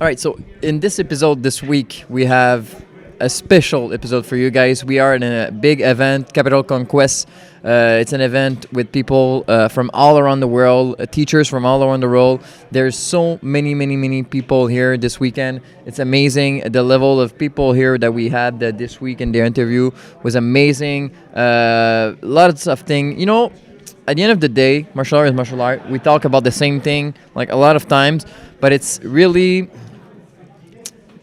All right, so in this episode this week, we have a special episode for you guys. We are in a big event, Capital Conquest. It's an event with people from all around the world, teachers from all around the world. There's so many people here this weekend. It's amazing. The level of people here that we had this week in their interview was amazing. Lots of things. You know, at the end of the day, martial art is martial art. We talk about the same thing like a lot of times, but it's really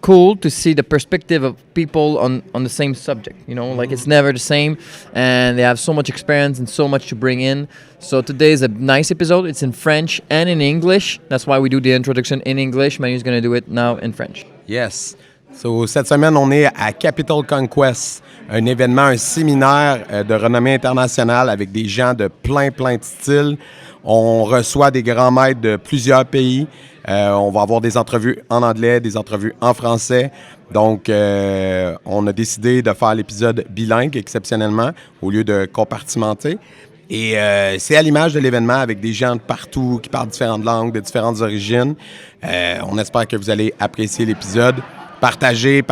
cool to see the perspective of people on the same subject, you know, like it's never the same, and they have so much experience and so much to bring in. So today is a nice episode. It's in French and in English. That's why we do the introduction in English. Manu's going to do it now in French. Yes. So, cette semaine, on est à Capital Conquest, un événement, un séminaire de renommée internationale avec des gens de plein de styles. On reçoit des grands maîtres de plusieurs pays. On va avoir des entrevues en anglais, des entrevues en français. Donc, on a décidé de faire l'épisode bilingue exceptionnellement au lieu de compartimenter. Et c'est à l'image de l'événement avec des gens de partout qui parlent différentes langues, de différentes origines. On espère que vous allez apprécier l'épisode. Partagez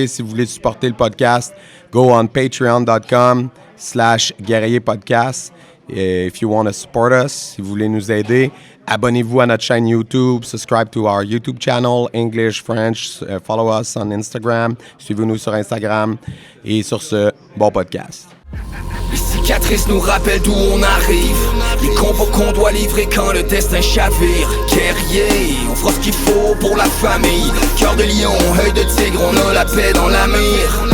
si vous voulez supporter le podcast. Go on patreon.com/guerrierpodcast. If you want to support us, si vous voulez nous aider, abonnez-vous à notre chaîne YouTube, subscribe to our YouTube channel, English, French, follow us on Instagram, suivez-nous sur Instagram. Et sur ce, bon podcast. Les cicatrices nous rappellent d'où on arrive, les combats qu'on doit livrer quand le destin chavire. Guerrier, on fera ce qu'il faut pour la famille. Cœur de lion, œil de tigre, on a la paix dans la mire.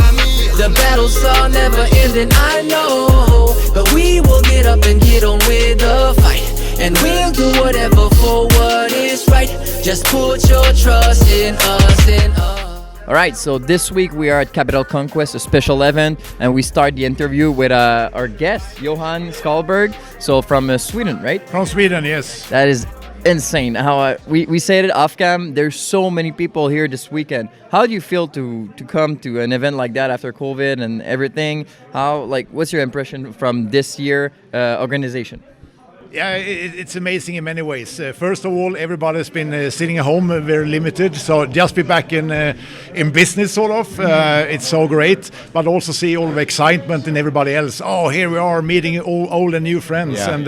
The battles are never ending, I know, but we will get up and get on with the fight, and we'll do whatever for what is right. Just put your trust in us, All right, so this week we are at Capital Conquest, a special event, and we start the interview with our guest, Johan Skålberg, so from Sweden, right? From Sweden, yes. That is insane. How we said it off cam. There's so many people here this weekend. How do you feel to come to an event like that after COVID and everything? What's your impression from this year organization? Yeah, it's amazing in many ways. First of all, everybody's been sitting at home, very limited. So just be back in business, sort of. It's so great. But also see all the excitement in everybody else. Oh, here we are meeting old and new friends, and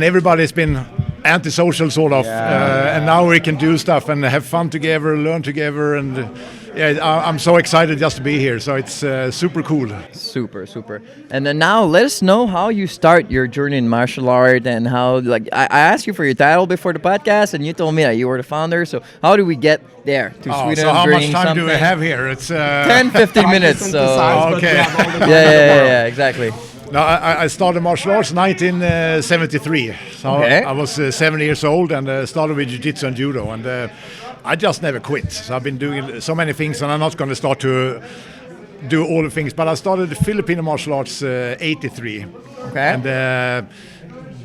everybody's been antisocial, sort of. And now we can do stuff and have fun together, learn together, and I'm so excited just to be here. So it's super cool. Super. And then now let us know how you start your journey in martial art, and how, like, I asked you for your title before the podcast, and you told me that you were the founder. So how do we get there to Sweden? So how much time do we have here? It's 10-15 minutes. So okay. Yeah, exactly. No, I started martial arts in 1973. So I was 7 years old, and started with jiu-jitsu and judo, and I just never quit. So I've been doing so many things, and I'm not going to start to do all the things. But I started Filipino martial arts 83, and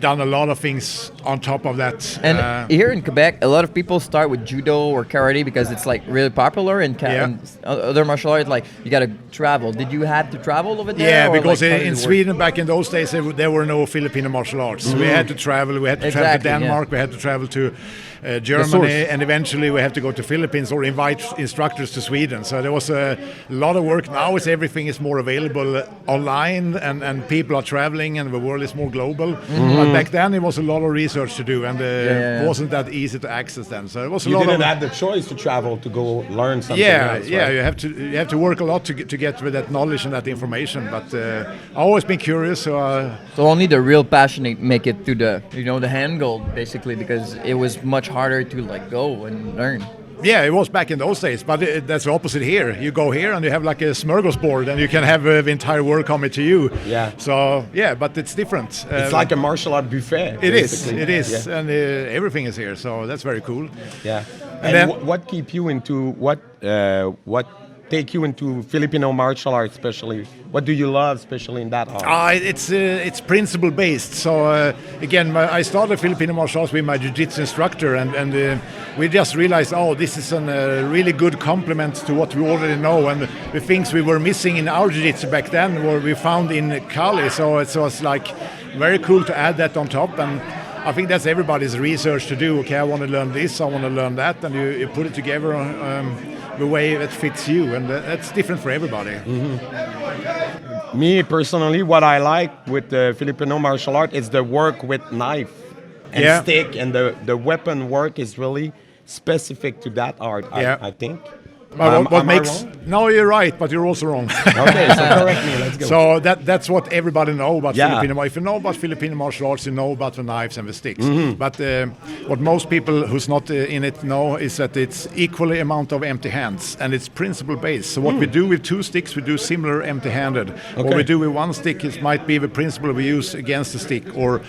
done a lot of things on top of that. And here in Quebec, a lot of people start with judo or karate because it's like really popular, and other martial arts, like you got to travel. Did you have to travel over there? Yeah, because in Sweden back in those days there were no Filipino martial arts. We had to travel. We had to travel to Denmark. We had to travel to Germany, and eventually we have to go to Philippines or invite instructors to Sweden. So there was a lot of work. Now everything is more available online, and people are traveling, and the world is more global. But back then it was a lot of research to do, and it wasn't that easy to access then. So it was you didn't have the choice to travel to go learn something else, right? You have to work a lot to get with that knowledge and that information. But I've always been curious. So only the real passionate make it to the the hand gold, basically, because it was much harder to go and learn. Yeah, it was back in those days, but that's the opposite here. You go here and you have like a smorgasbord, and you can have the entire world coming to you. Yeah. So but it's different. It's like a martial art buffet. It is, and everything is here. So that's very cool. Yeah. And what keep you into what take you into Filipino martial arts, especially? What do you love, especially in that art? It's principle based. So again, I started Filipino martial arts with my jiu-jitsu instructor, and we just realized, this is a really good complement to what we already know, and the things we were missing in our jiu-jitsu back then were we found in Kali. So it was like very cool to add that on top, and I think that's everybody's research to do. Okay, I want to learn this, I want to learn that, and you put it together the way that fits you, and that's different for everybody. Me personally, what I like with the Filipino martial art is the work with knife and stick, and the weapon work is really specific to that art. I think. But what makes? No, you're right, but you're also wrong. Okay, so correct me. Let's go. So that's what everybody know about Filipino. If you know about Filipino martial arts, you know about the knives and the sticks. But what most people who's not in it know is that it's equally amount of empty hands, and it's principle based. So what we do with 2 sticks, we do similar empty-handed. Okay. What we do with 1 stick, it might be the principle we use against the stick, or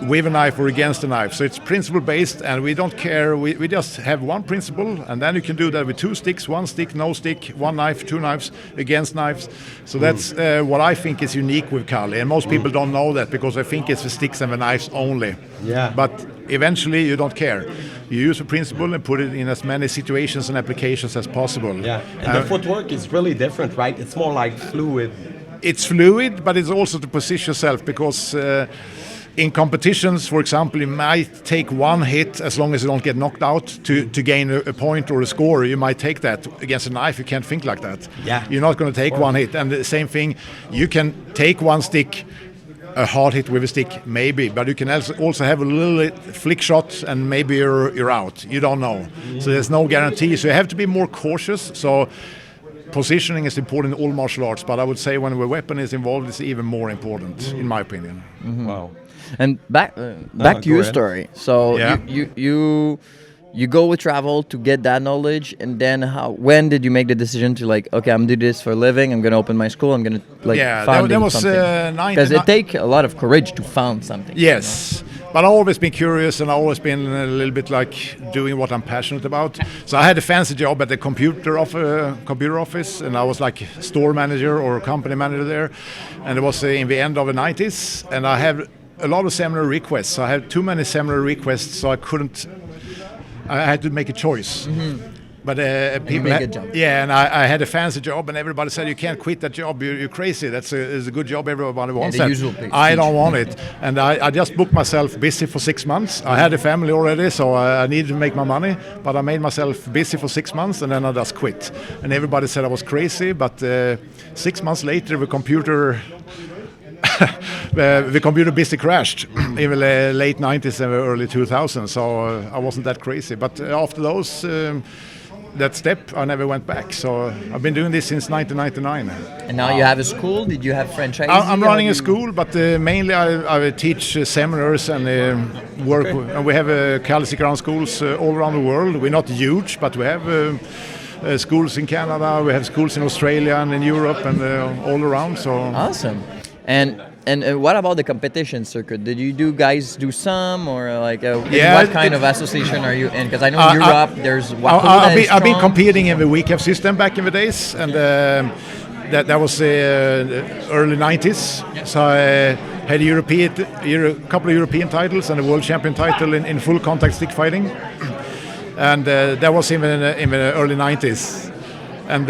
with a knife or against a knife. So it's principle based, and we don't care. We just have 1 principle, and then you can do that with 2 sticks, 1 stick, no stick, 1 knife, 2 knives, against knives. So that's what I think is unique with Kali, and most people don't know that because they think it's the sticks and the knives only. Yeah. But eventually you don't care. You use the principle and put it in as many situations and applications as possible. Yeah, and the footwork is really different, right? It's more like fluid. It's fluid, but it's also to position yourself, because in competitions, for example, you might take 1 hit as long as you don't get knocked out to gain a point or a score. You might take that. Against a knife, you can't think like that. Yeah. You're not going to take 1 hit. And the same thing, you can take 1 stick, a hard hit with a stick, maybe, but you can also have a little flick shot and maybe you're out. You don't know. So there's no guarantee. So you have to be more cautious. So positioning is important in all martial arts, but I would say when a weapon is involved, it's even more important, in my opinion. Wow. And back to your story. So you go with travel to get that knowledge, and then when did you make the decision to like, okay, I'm doing this for a living, I'm going to open my school, I'm going to found that was something? Because it takes a lot of courage to found something. Yes. But I've always been curious, and I've always been a little bit like doing what I'm passionate about. So I had a fancy job at the computer office, and I was like store manager or company manager there. And it was in the end of the 90s, and I had a lot of seminar requests. So I had too many seminar requests, so I had to make a choice. But people, and I had a fancy job, and everybody said, "You can't quit that job. You're crazy. It's a good job. Everybody wants that." I don't want it, and I just booked myself busy for 6 months. I had a family already, so I needed to make my money. But I made myself busy for 6 months, and then I just quit. And everybody said I was crazy. But 6 months later, the computer business crashed in the late 90s and early 2000s. So I wasn't that crazy. But after those. That step, I never went back. So I've been doing this since 1999. And now you have a school? Did you have franchisee? I'm running a school, but mainly I teach seminars and work. And we have Kali ground schools all around the world. We're not huge, but we have schools in Canada. We have schools in Australia and in Europe and all around. So awesome. And what about the competition circuit? Did you guys do some, or like what kind of association are you in? Because I know in Europe there's I've been competing in the WCAF system back in the days, and that was early 90s. So I had a couple of European titles and a world champion title in full contact stick fighting, and that was in the early 90s, and.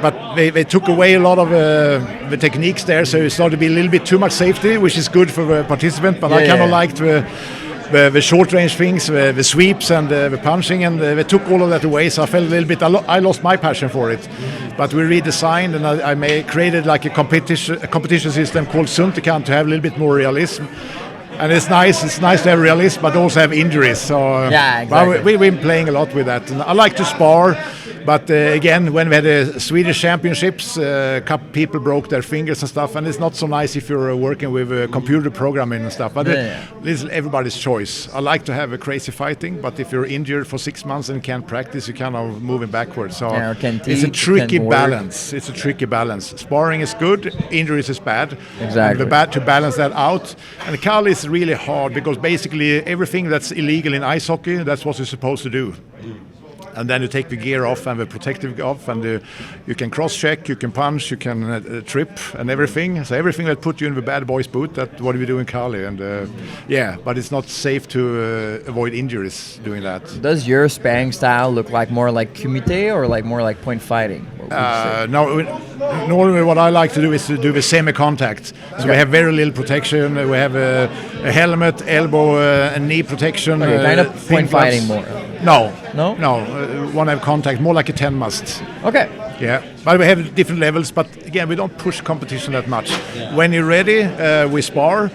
But they took away a lot of the techniques there, so it started to be a little bit too much safety, which is good for the participant. But I kind of liked the short range things, the sweeps and the punching, and they took all of that away. So I felt a little bit, I lost my passion for it. But we redesigned, and I created like a competition system called Sunfuki to have a little bit more realism. And it's nice to have realism, but also have injuries. So exactly. We've been playing a lot with that. And I like to spar. But again, when we had the Swedish championships, a couple people broke their fingers and stuff, and it's not so nice if you're working with computer programming and stuff. But this is everybody's choice. I like to have a crazy fighting, but if you're injured for 6 months and can't practice, you're kind of moving backwards. So it's a tricky balance. It's a tricky balance. Sparring is good, injuries is bad. Exactly. To balance that out. And Kali is really hard because basically everything that's illegal in ice hockey, that's what you're supposed to do. And then you take the gear off and the protective off, and you can cross-check, you can punch, you can trip and everything. So everything that put you in the bad boy's boot, that's what we do in Kali. And but it's not safe to avoid injuries doing that. Does your sparring style look like more like kumite or like more like point fighting? No, normally what I like to do is to do the semi-contact. So we have very little protection. We have a helmet, elbow, and knee protection. Okay, kind of point gloves. fighting more. No. No? Want to have contact, more like a 10 must. Okay. Yeah, but we have different levels. But again, we don't push competition that much. When you're ready, we spar.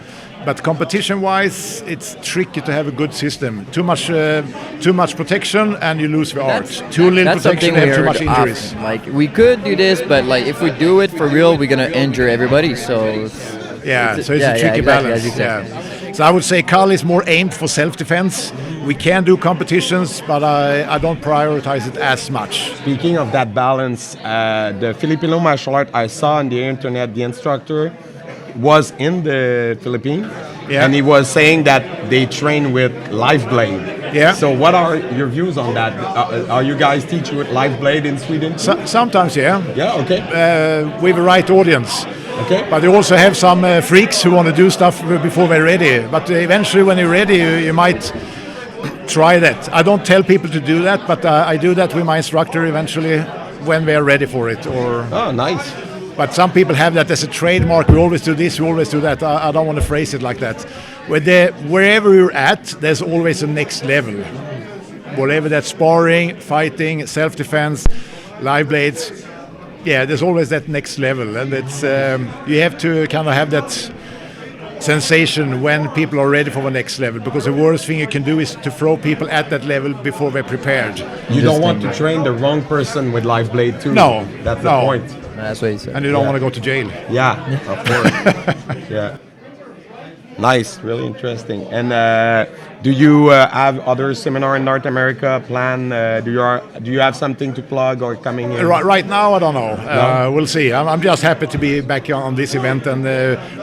But competition-wise, it's tricky to have a good system. Too much protection, and you lose the art. Too little protection, you have too much injuries. Often. Like, we could do this, but like if we do it for real, we're gonna injure everybody. So it's a tricky balance. So I would say Kali is more aimed for self-defense. We can do competitions, but I don't prioritize it as much. Speaking of that balance, the Filipino martial art I saw on the internet, the instructor was in the Philippines, and he was saying that they train with live blade. Yeah. So what are your views on that? Are you guys teaching with live blade in Sweden? Sometimes, yeah. Yeah, okay. With the right audience. Okay. But you also have some freaks who want to do stuff before they're ready. But eventually when you're ready, you might try that. I don't tell people to do that, but I do that with my instructor eventually when they are ready for it. Oh, nice. But some people have that as a trademark. We always do this, we always do that. I don't want to phrase it like that. Wherever you're at, there's always a next level. Whatever that's sparring, fighting, self-defense, live blades, there's always that next level. And it's you have to kind of have that sensation when people are ready for the next level, because the worst thing you can do is to throw people at that level before they're prepared. You don't want to train the wrong person with live blade too. No. That's the point. That's what he said. And you don't want to go to jail. Yeah, of course. Yeah. Nice, really interesting. And do you have other seminar in North America planned? Do you have something to plug or coming in? Right now, I don't know. No? We'll see. I'm just happy to be back on this event, and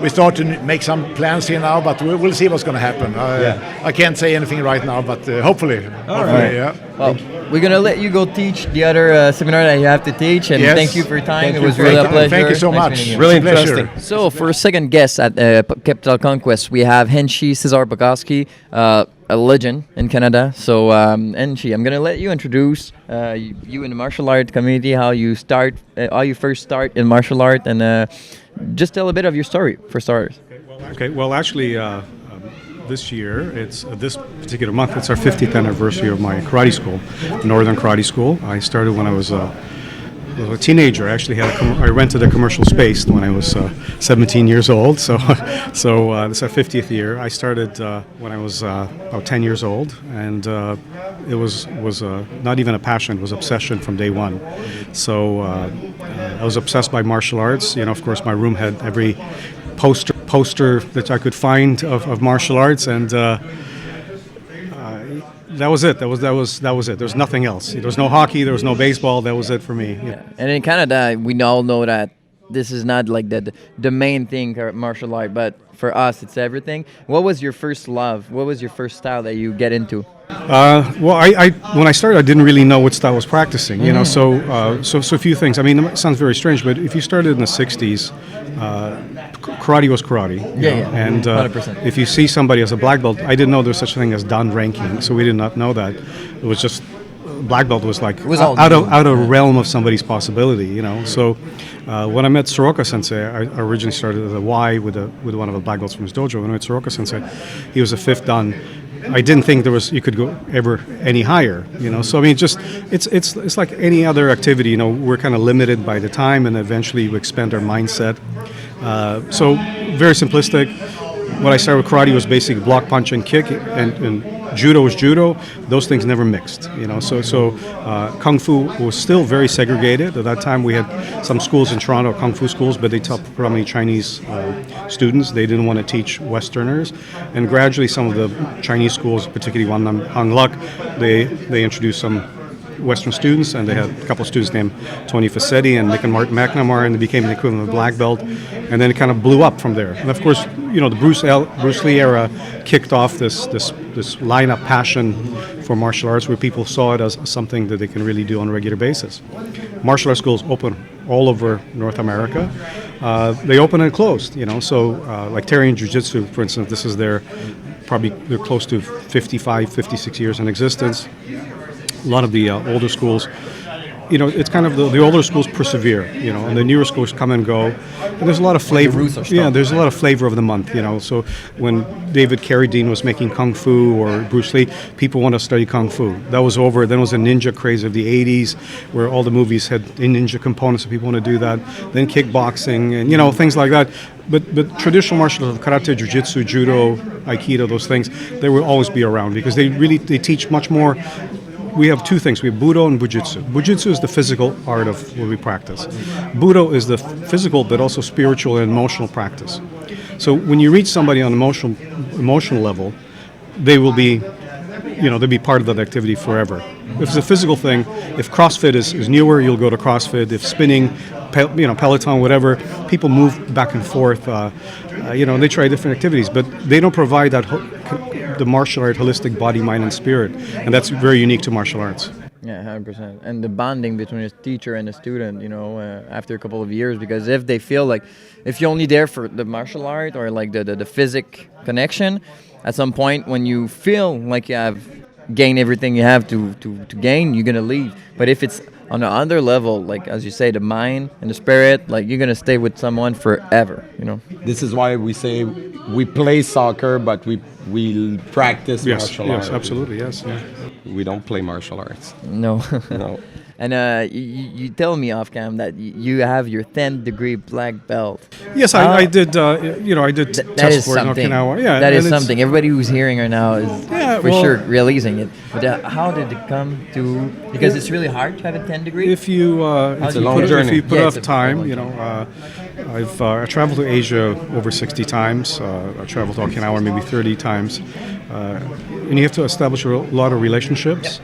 we start to make some plans here now. But we'll see what's going to happen. I can't say anything right now, but hopefully. All right. Yeah. Well, we're gonna let you go teach the other seminar that you have to teach, and thank you for your time. It was really a pleasure. Thank you so much. Meeting you. Really It's a pleasure. interesting. So for a second guest at Capital Conquest, we have Hanshi Cezar Borkowski, a legend in Canada. So Hanshi, I'm gonna let you introduce you in the martial art community, how you first start in martial art, and just tell a bit of your story for starters. Okay. Well, actually, this year, it's this particular month, it's our 50th anniversary of my karate school, Northern Karate School. I started when I was a teenager. I actually I rented a commercial space when I was 17 years old. So this is our 50th year. I started when I was about 10 years old, and it was not even a passion; it was obsession from day one. So I was obsessed by martial arts. You know, of course, my room had every poster that I could find of martial arts, and that was it. That was it. There was nothing else. There was no hockey. There was no baseball. That was it for me. Yeah. And in Canada, we all know that this is not like the main thing, martial art, but for us, it's everything. What was your first love? What was your first style that you get into? Well, I when I started, I didn't really know what style I was practicing. You know, so a few things. I mean, it sounds very strange, but if you started in the '60s, karate was karate. And 100%. If you see somebody as a black belt, I didn't know there was such a thing as dan ranking, so we did not know that. It was just black belt was like out of realm of somebody's possibility. You know, so when I met Soroka Sensei, I originally started as a Y with one of the black belts from his dojo. When I met Soroka Sensei, he was a 5th dan. I didn't think you could go ever any higher, you know. So I mean, just it's like any other activity, you know. We're kind of limited by the time, and eventually we expand our mindset. So very simplistic. When I started with karate, was basically block, punch, and kick, and judo was judo. Those things never mixed, you know. So kung fu was still very segregated. At that time, we had some schools in Toronto, kung fu schools, but they taught primarily Chinese students. They didn't want to teach Westerners, and gradually, some of the Chinese schools, particularly one Hang Luk, they introduced some Western students, and they had a couple of students named Tony Facchetti and Nick and Martin McNamara, and they became the equivalent of black belt, and then it kind of blew up from there. And of course, you know, the Bruce Lee era kicked off this line of passion for martial arts, where people saw it as something that they can really do on a regular basis. Martial arts schools open all over North America. They open and closed, you know. So like Therien Jiu-Jitsu, for instance, this is they're close to 55, 56 years in existence. A lot of the older schools it's kind of the older schools persevere, and the newer schools come and go. And there's a lot of flavor. There's a lot of flavor of the month, So when David Carradine was making Kung Fu or Bruce Lee, people want to study Kung Fu. That was over. Then it was a ninja craze of the 80s where all the movies had ninja components, so people want to do that. Then kickboxing and, things like that. But traditional martial arts, karate, jiu-jitsu, judo, aikido, those things, they will always be around because they teach much more. We have two things. We have Budo and Bujitsu. Bujitsu is the physical art of what we practice. Budo is the physical but also spiritual and emotional practice. So when you reach somebody on emotional level, they will be, they'll be part of that activity forever. If it's a physical thing, if CrossFit is newer, you'll go to CrossFit. If spinning, Peloton, whatever, people move back and forth. They try different activities, but they don't provide the martial art holistic body, mind, and spirit, and that's very unique to martial arts. Yeah, 100%. And the bonding between a teacher and a student, after a couple of years, because if they feel like, if you're only there for the martial art or like the physic connection, at some point when you feel like you have gained everything you have to gain, you're gonna leave. But if it's on another level, like as you say, the mind and the spirit, like you're gonna stay with someone forever. This is why we say we play soccer, but we practice martial arts. Yes, absolutely, yes. Yeah. We don't play martial arts. No. No. And you tell me off cam that you have your 10th degree black belt. Yes, I did. I did test for it in Okinawa. Yeah, that is something. Everybody who's hearing right now is for sure realizing it. But how did it come to? Because it's really hard to have a 10th degree. If you, it's a long journey. If you put enough time, I've traveled to Asia over 60 times. I traveled to Okinawa maybe 30 times, and you have to establish a lot of relationships.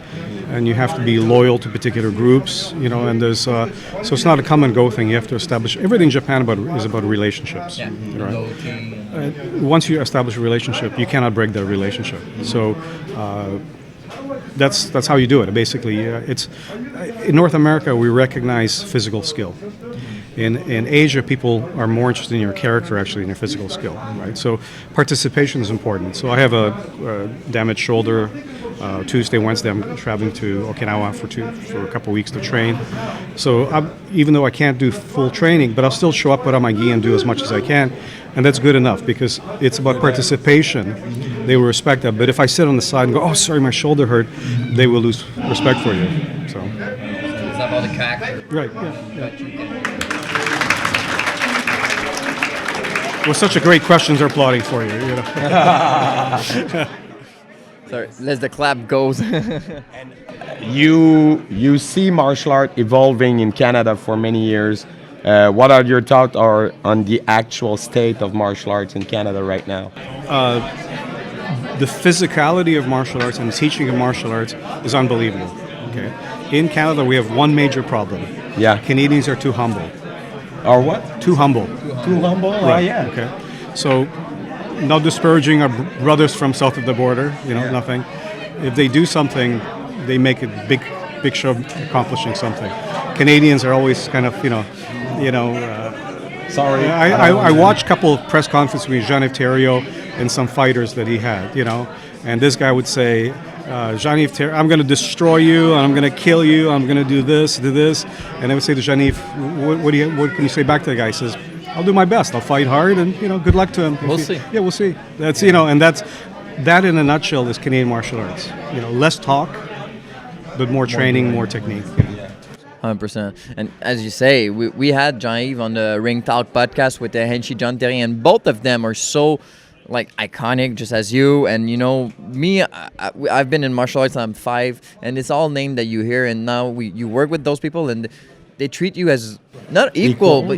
And you have to be loyal to particular groups, and there's so it's not a come and go thing. You have to establish everything in Japan is about relationships. Yeah. Right? Once you establish a relationship, you cannot break that relationship. So that's how you do it. Basically, it's in North America we recognize physical skill. In Asia, people are more interested in your character actually than your physical skill, right? So participation is important. So I have a damaged shoulder. Tuesday, Wednesday, I'm traveling to Okinawa for a couple of weeks to train. So even though I can't do full training, but I'll still show up, put on my gi, and do as much as I can, and that's good enough because it's about participation. They will respect that. But if I sit on the side and go, "Oh, sorry, my shoulder hurt," they will lose respect for you. So it's not about the character, right? Yeah. Well, such a great questions are plotting for you. Sorry, as the clap goes. And you see martial art evolving in Canada for many years. What are your thoughts on the actual state of martial arts in Canada right now? The physicality of martial arts and the teaching of martial arts is unbelievable. Okay, in Canada we have one major problem. Yeah, Canadians are too humble. Or what? Too humble. Too humble. Right. Yeah. Okay. So. Not disparaging our brothers from south of the border, nothing. If they do something, they make a big show of accomplishing something. Canadians are always kind of, Sorry. I watched a couple of press conferences with Jean Therien and some fighters that he had, and this guy would say, Jean-Yves Therien, I'm going to destroy you, I'm going to kill you, I'm going to do this, and I would say to Jean-Yves, what can you say back to the guy? He says, I'll do my best. I'll fight hard, and good luck to him. We'll see. Yeah, we'll see. That's and that in a nutshell is Canadian martial arts. Less talk, but more training, more technique. 100%. And as you say, we had Jean-Yves on the Ring Talk podcast with Hanshi John Therien, and both of them are so iconic, just as you. And me, I've been in martial arts. I'm 5, and it's all names that you hear. And now you work with those people, and they treat you as not equal, but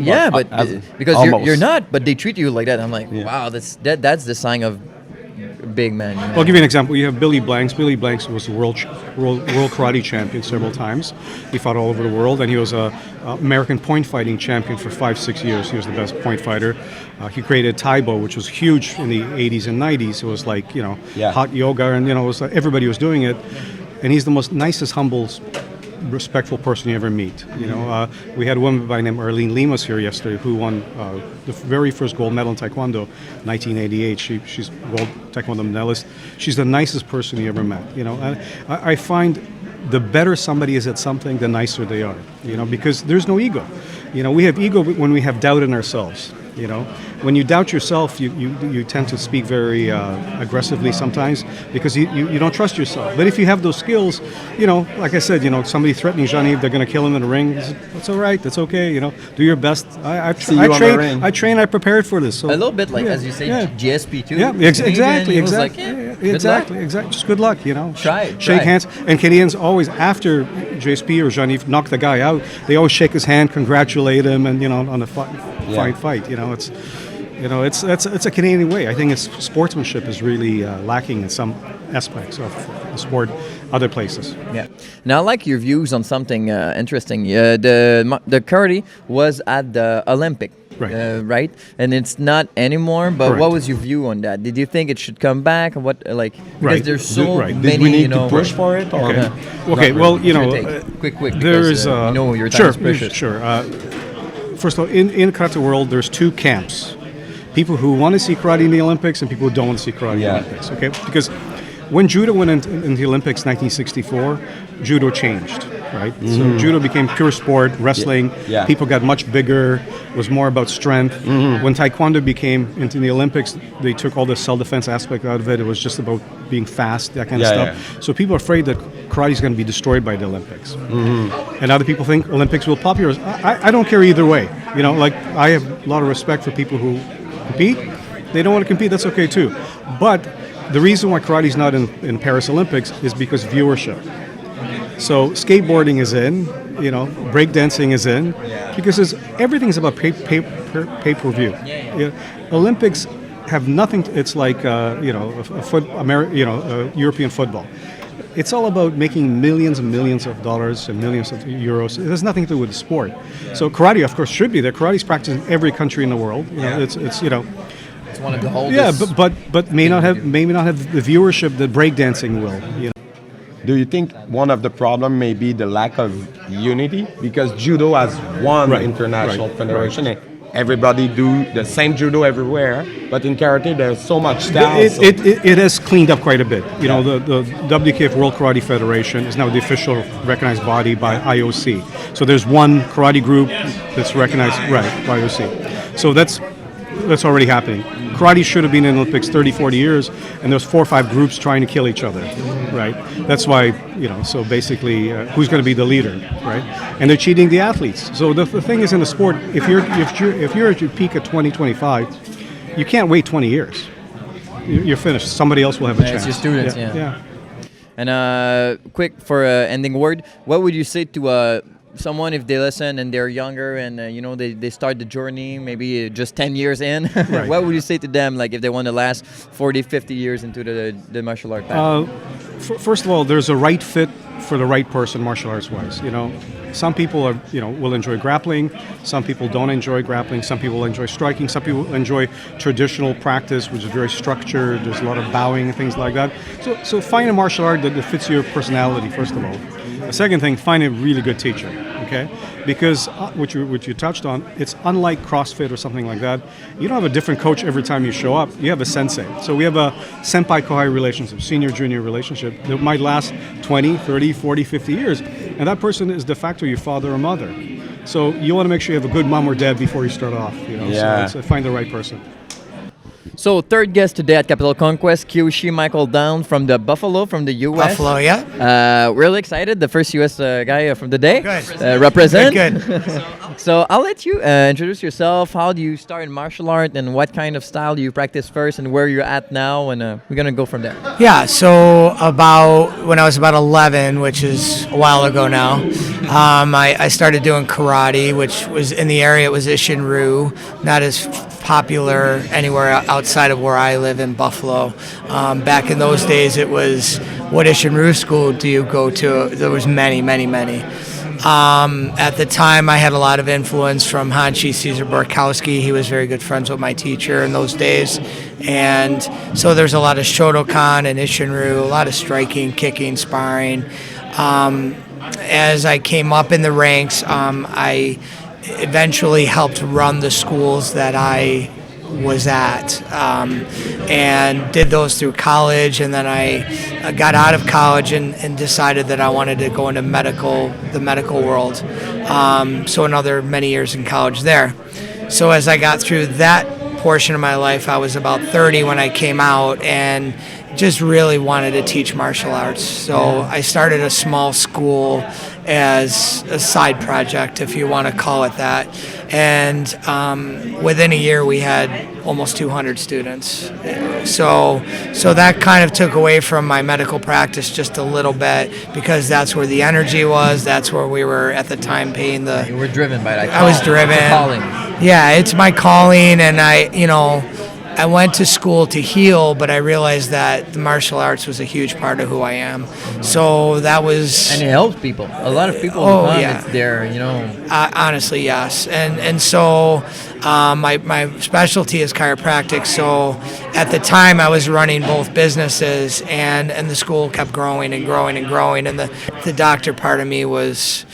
because you're not, but they treat you like that. I'm like, wow, that's the sign of a big man. I'll give you an example. You have Billy Blanks. Billy Blanks was the world karate champion several times. He fought all over the world, and he was a American point fighting champion for 5-6 years. He was the best point fighter. He created Taibo, which was huge in the 80s and 90s. It was like hot yoga, and it was everybody was doing it. And he's the most nicest, humble, respectful person you ever meet. We had a woman by the name Arlene Limas here yesterday who won the very first gold medal in Taekwondo, 1988. She's gold Taekwondo medalist. She's the nicest person you ever met. And I find the better somebody is at something, the nicer they are. Because there's no ego. We have ego when we have doubt in ourselves. When you doubt yourself, you tend to speak very aggressively sometimes because you don't trust yourself. But if you have those skills, like I said, somebody threatening Jean-Yves, they're going to kill him in the ring. It's all right. That's okay. Do your best. I train. I prepared for this. So, a little bit like as you say, GSP too. Yeah, exactly. Exactly. Just good luck. Shake hands. And Canadians always, after GSP or Jean-Yves knock the guy out, they always shake his hand, congratulate him, and on the fight. It's a Canadian way. I think sportsmanship is really lacking in some aspects of the sport other places. Yeah. Now, I like your views on something interesting. The karate was at the Olympic. Right. Right, and it's not anymore. But Correct. What was your view on that? Did you think it should come back? What because Right. there's so Right. many. Did we need to push for it? Or? Okay. Yeah. Okay. Well, quick. There's Because, your time is precious. Sure. First of all, in karate world, there's two camps: people who want to see karate in the Olympics and people who don't want to see karate in the Olympics. Okay, because when judo went in the Olympics, 1964, judo changed. Right, so judo became pure sport. Wrestling, people got much bigger. It was more about strength. When taekwondo became into the Olympics, they took all the self-defense aspect out of it. It was just about being fast, that kind of stuff. Yeah. So people are afraid that karate is going to be destroyed by the Olympics. And other people think Olympics will popularize. I don't care either way. I have a lot of respect for people who compete. They don't want to compete. That's okay too. But the reason why karate is not in Paris Olympics is because viewership. So skateboarding is in, breakdancing is in, because everything's about pay-per-view. Olympics have nothing. It's like European football. It's all about making millions and millions of dollars and millions of euros. It has nothing to do with the sport. So karate, of course, should be there. Karate is practiced in every country in the world. It's It's one of the oldest. Yeah, but maybe not have the viewership that breakdancing will. Do you think one of the problem may be the lack of unity? Because judo has one international federation and everybody do the same judo everywhere, but in karate there's so much styles. It has cleaned up quite a bit. The WKF World Karate Federation is now the official recognized body by IOC. So there's one karate group that's recognized by IOC. So that's already happening. Karate should have been in the Olympics 30, 40 years, and there's 4 or 5 groups trying to kill each other, right? That's why, so basically, who's going to be the leader, right? And they're cheating the athletes. So the thing is in the sport, if you're at your peak at 2025, you can't wait 20 years. You're finished. Somebody else will have a chance. It's your students, yeah. And quick for ending word, what would you say to someone if they listen and they're younger and they start the journey maybe just 10 years in? Right. What would you say to them, like if they want to last 40, 50 years into the martial art path? First of all, there's a right fit for the right person martial arts wise. Some people will enjoy grappling, some people don't enjoy grappling, some people enjoy striking, some people enjoy traditional practice, which is very structured. There's a lot of bowing and things like that. So find a martial art that fits your personality, first of all. The second thing, find a really good teacher, okay? Because which you touched on, it's unlike CrossFit or something like that. You don't have a different coach every time you show up. You have a sensei. So we have a senpai-kohai relationship, senior-junior relationship that might last 20, 30, 40, 50 years. And that person is de facto your father or mother. So you want to make sure you have a good mom or dad before you start off. So find the right person. So third guest today at Capital Conquest, Kyoshi Michael Down from the Buffalo, from the U.S. Buffalo, yeah. Really excited. The first U.S. Guy from the day. Good. Represent. Good. So I'll let you introduce yourself. How do you start in martial art and what kind of style do you practice first and where you're at now? And we're going to go from there. Yeah, so when I was about 11, which is a while ago now, I started doing karate, which was in the area, it was Ishinryu, not as popular anywhere outside of where I live in Buffalo. Back in those days, it was, what Ishinryu school do you go to? There was many. At the time, I had a lot of influence from Hanshi Cezar Borkowski. He was very good friends with my teacher in those days. And so there's a lot of Shotokan and Ishinryu, a lot of striking, kicking, sparring. As I came up in the ranks, I eventually helped run the schools that I was at, and did those through college, and then I got out of college and decided that I wanted to go into the medical world. So another many years in college there. So as I got through that portion of my life, I was about 30 when I came out and just really wanted to teach martial arts. So I started a small school as a side project, if you want to call it that. And within a year, we had almost 200 students. So that kind of took away from my medical practice just a little bit, because that's where the energy was. That's where we were at the time paying the. You were driven by that. I was driven. It's a calling. Yeah, it's my calling, and I went to school to heal, but I realized that the martial arts was a huge part of who I am. So that was... And it helps people. A lot of people it's there, honestly, yes. And so my specialty is chiropractic. So at the time I was running both businesses, and the school kept growing and growing and growing. And the doctor part of me was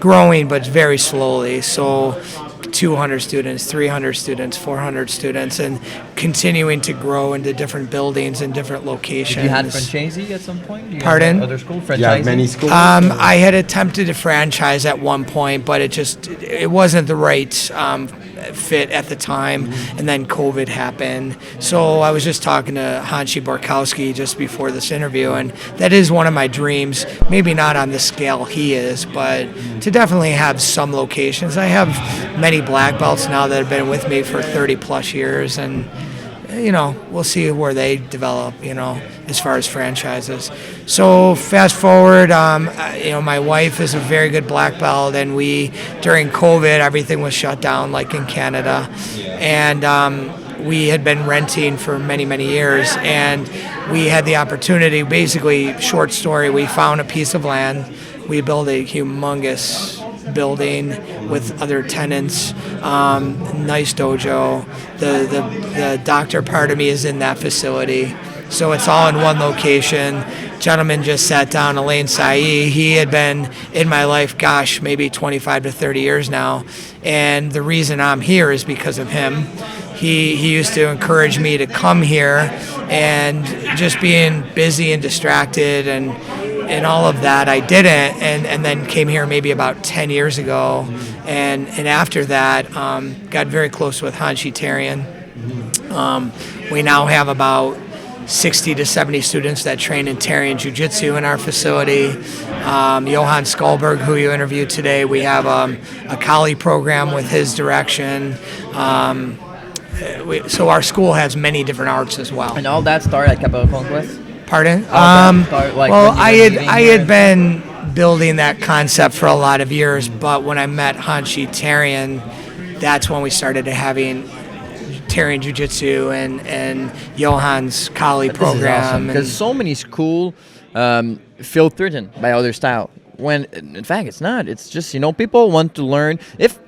growing, but very slowly. So 200 students, 300 students, 400 students, and continuing to grow into different buildings and different locations. Did you had franchisee at some point? Pardon? Other school franchisee? Yeah, many schools. I had attempted to franchise at one point, but it wasn't the right fit at the time, and then COVID happened. So I was just talking to Hanshi Borkowski just before this interview, and that is one of my dreams, maybe not on the scale he is, but to definitely have some locations. I have many black belts now that have been with me for 30 plus years, and we'll see where they develop, as far as franchises. So fast forward, my wife is a very good black belt, and during COVID, everything was shut down, like in Canada, and we had been renting for many, many years, and we had the opportunity, basically, short story, we found a piece of land, we built a humongous building with other tenants, nice dojo. The doctor part of me is in that facility, so it's all in one location. Gentleman just sat down, Alain Sailly. He had been in my life, maybe 25 to 30 years now, and the reason I'm here is because of him. He used to encourage me to come here, and just being busy and distracted and all of that, I didn't, and then came here maybe about 10 years ago, and after that, got very close with Hanshi Therien. We now have about 60 to 70 students that train in Therien Jiu-Jitsu in our facility. Johan Skålberg, who you interviewed today, we have a Kali program with his direction. So our school has many different arts as well. And all that started at Capital Conquest? Pardon? Well, I had been building that concept for a lot of years, but when I met Hanshi Therien, that's when we started having Therien Jiu-Jitsu and Johan's Kali program. Because so many schools feel threatened by other style, when in fact it's not. It's just, people want to learn. If,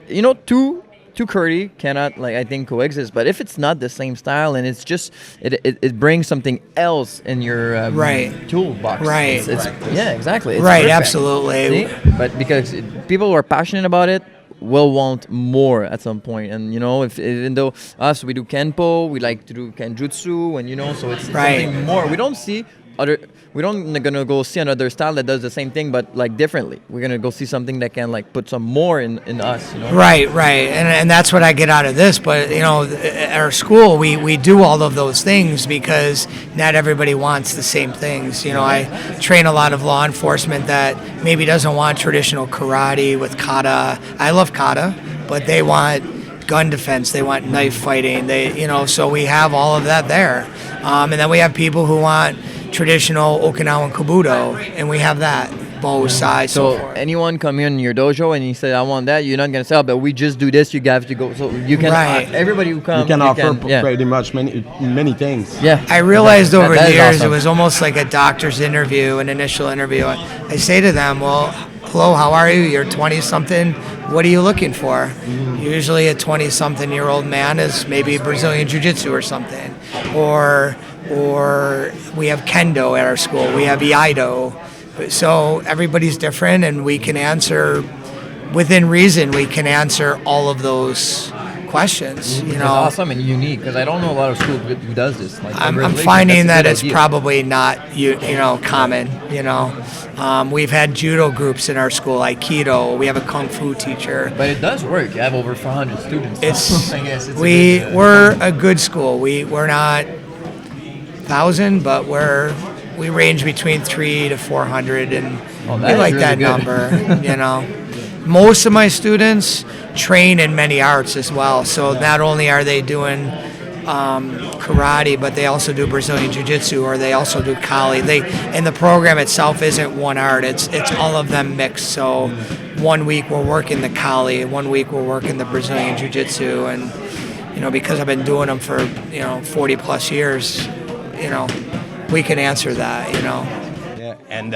two karate cannot, I think, coexist, but if it's not the same style, and it's just it brings something else in your toolbox. Right. Yeah, exactly. It's right. perfect. Absolutely. See? But because people who are passionate about it will want more at some point, and even though us, we do kenpo, we like to do kenjutsu, and so it's something more. We don't gonna go see another style that does the same thing, but differently. We're gonna go see something that can put some more in us. Right, and that's what I get out of this. But at our school, we do all of those things because not everybody wants the same things. I train a lot of law enforcement that maybe doesn't want traditional karate with kata. I love kata, but they want gun defense. They want knife fighting. So we have all of that there, and then we have people who want traditional Okinawan Kobudo, and we have that, bow, size, so forth. Anyone come in your dojo and you say, I want that, you're not going to say, but we just do this, you have to go. So you can, everybody who comes, you can offer pretty much many things. Yeah. I realized over the years, awesome. It was almost like a doctor's interview, an initial interview. I say to them, well, hello, how are you? You're 20-something. What are you looking for? Mm-hmm. Usually a 20-something-year-old man is maybe Brazilian Jiu-Jitsu or something. Or we have kendo at our school. We have iaido. So everybody's different, and we can answer, within reason, we can answer all of those questions. You It's know, awesome and unique because I don't know a lot of schools who does this. Like, I'm finding that it's probably not common. We've had judo groups in our school, Aikido. We have a kung fu teacher. But it does work. You have over 400 students. I guess We're a good school. We're not 1,000, but we range between 300 to 400, and we like really that good. number. Most of my students train in many arts as well. So not only are they doing karate, but they also do Brazilian Jiu-Jitsu, or they also do Kali. And the program itself isn't one art; it's all of them mixed. So 1 week we're working the Kali, 1 week we're working the Brazilian Jiu-Jitsu, and because I've been doing them for 40 plus years, we can answer that. Yeah. And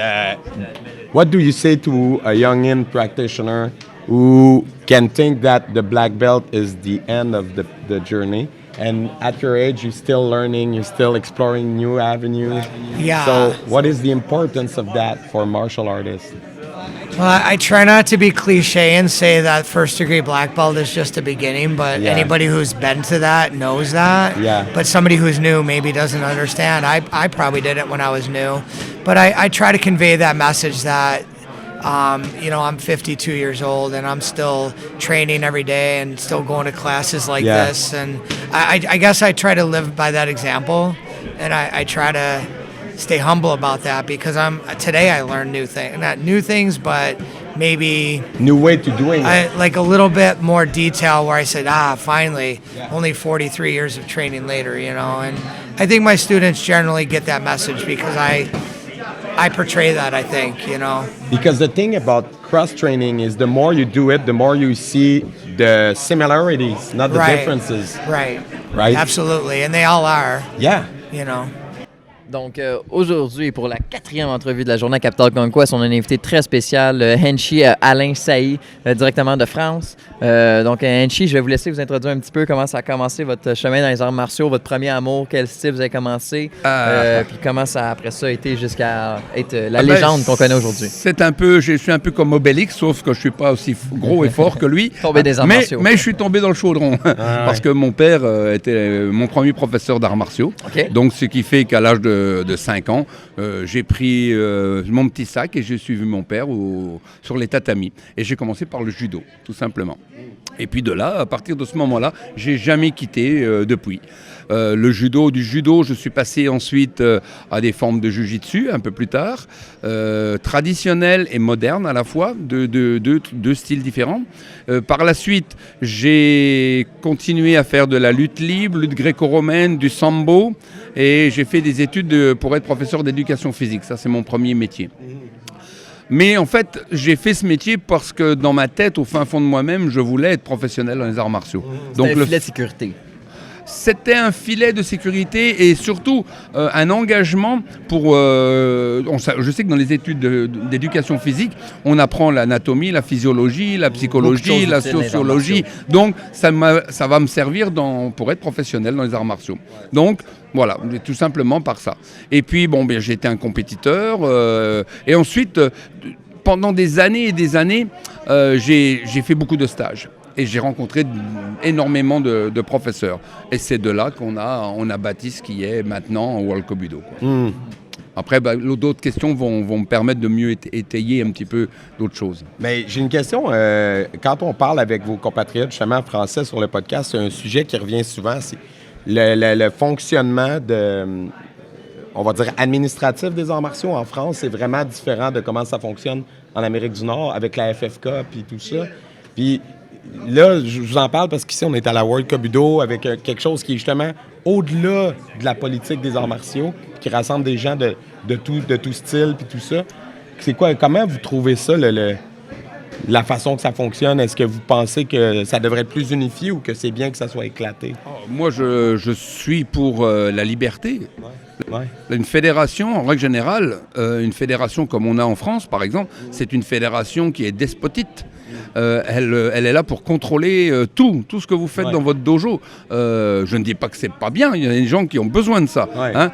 what do you say to a young-in practitioner who can think that the black belt is the end of the journey? And at your age, you're still learning, you're still exploring new avenues. Yeah. So what is the importance of that for martial artists? Well, I try not to be cliche and say that first degree black belt is just a beginning, but anybody who's been to that knows that. Yeah. But somebody who's new maybe doesn't understand. I probably did it when I was new. But I try to convey that message that, I'm 52 years old and I'm still training every day and still going to classes like this. And I guess I try to live by that example, and I try to stay humble about that, because today I learned new things, not new things, but maybe new way to doing it. Like a little bit more detail where I said, finally, only 43 years of training later, and I think my students generally get that message because I portray that, I think, Because the thing about cross-training is the more you do it, the more you see the similarities, not the differences. Right. Right? Absolutely. And they all are. Yeah. Donc, aujourd'hui, pour la 4e entrevue de la journée à Capital Conquest, on a un invité très spécial, Hanshi Alain Sailly, directement de France. Donc, Hanshi, je vais vous laisser vous introduire un petit peu comment ça a commencé votre chemin dans les arts martiaux, votre premier amour, quel style vous avez commencé, puis comment ça, après ça, a été jusqu'à être la légende qu'on connaît aujourd'hui. Je suis un peu comme Obélix, sauf que je suis pas aussi gros et fort que lui. Tombé des arts martiaux. Mais je suis tombé dans le chaudron, parce que mon père était mon premier professeur d'arts martiaux. Okay. Donc, ce qui fait qu'à l'âge de 5 ans, j'ai pris mon petit sac et j'ai suivi mon père sur les tatamis. Et j'ai commencé par le judo, tout simplement. Et puis de là, à partir de ce moment-là, j'ai jamais quitté depuis. Du judo, je suis passé ensuite à des formes de jiu-jitsu un peu plus tard, traditionnelles et modernes à la fois, deux styles différents. Par la suite, j'ai continué à faire de la lutte libre, lutte gréco-romaine, du sambo, et j'ai fait des études pour être professeur d'éducation physique. Ça, c'est mon premier métier. Mais en fait, j'ai fait ce métier parce que dans ma tête, au fin fond de moi-même, je voulais être professionnel dans les arts martiaux. Donc le filet de sécurité. C'était un filet de sécurité et surtout un engagement pour... je sais que dans les études d'éducation physique, on apprend l'anatomie, la physiologie, la psychologie, la sociologie. Donc ça va me servir pour être professionnel dans les arts martiaux. Donc voilà, tout simplement par ça. Et puis j'ai été un compétiteur. Et ensuite, pendant des années et des années, j'ai fait beaucoup de stages. Et j'ai rencontré énormément de professeurs. Et c'est de là qu'on a bâti ce qui est maintenant World Kobudo. Après, d'autres questions vont me permettre de mieux étayer un petit peu d'autres choses. Mais j'ai une question. Quand on parle avec vos compatriotes, justement français sur le podcast, c'est un sujet qui revient souvent. C'est le fonctionnement on va dire, administratif des arts martiaux en France. C'est vraiment différent de comment ça fonctionne en Amérique du Nord avec la FFK puis tout ça. Puis là, je vous en parle parce qu'ici, on est à la World Kobudo avec quelque chose qui est justement au-delà de la politique des arts martiaux, qui rassemble des gens de tout style puis tout ça. C'est quoi? Comment vous trouvez ça, la façon que ça fonctionne? Est-ce que vous pensez que ça devrait être plus unifié ou que c'est bien que ça soit éclaté? Moi, je suis pour la liberté. Ouais. Une fédération, en règle générale, une fédération comme on a en France, par exemple, c'est une fédération qui est despotique. elle est là pour contrôler tout ce que vous faites dans votre dojo. Je ne dis pas que c'est pas bien, il y a des gens qui ont besoin de ça. Hein,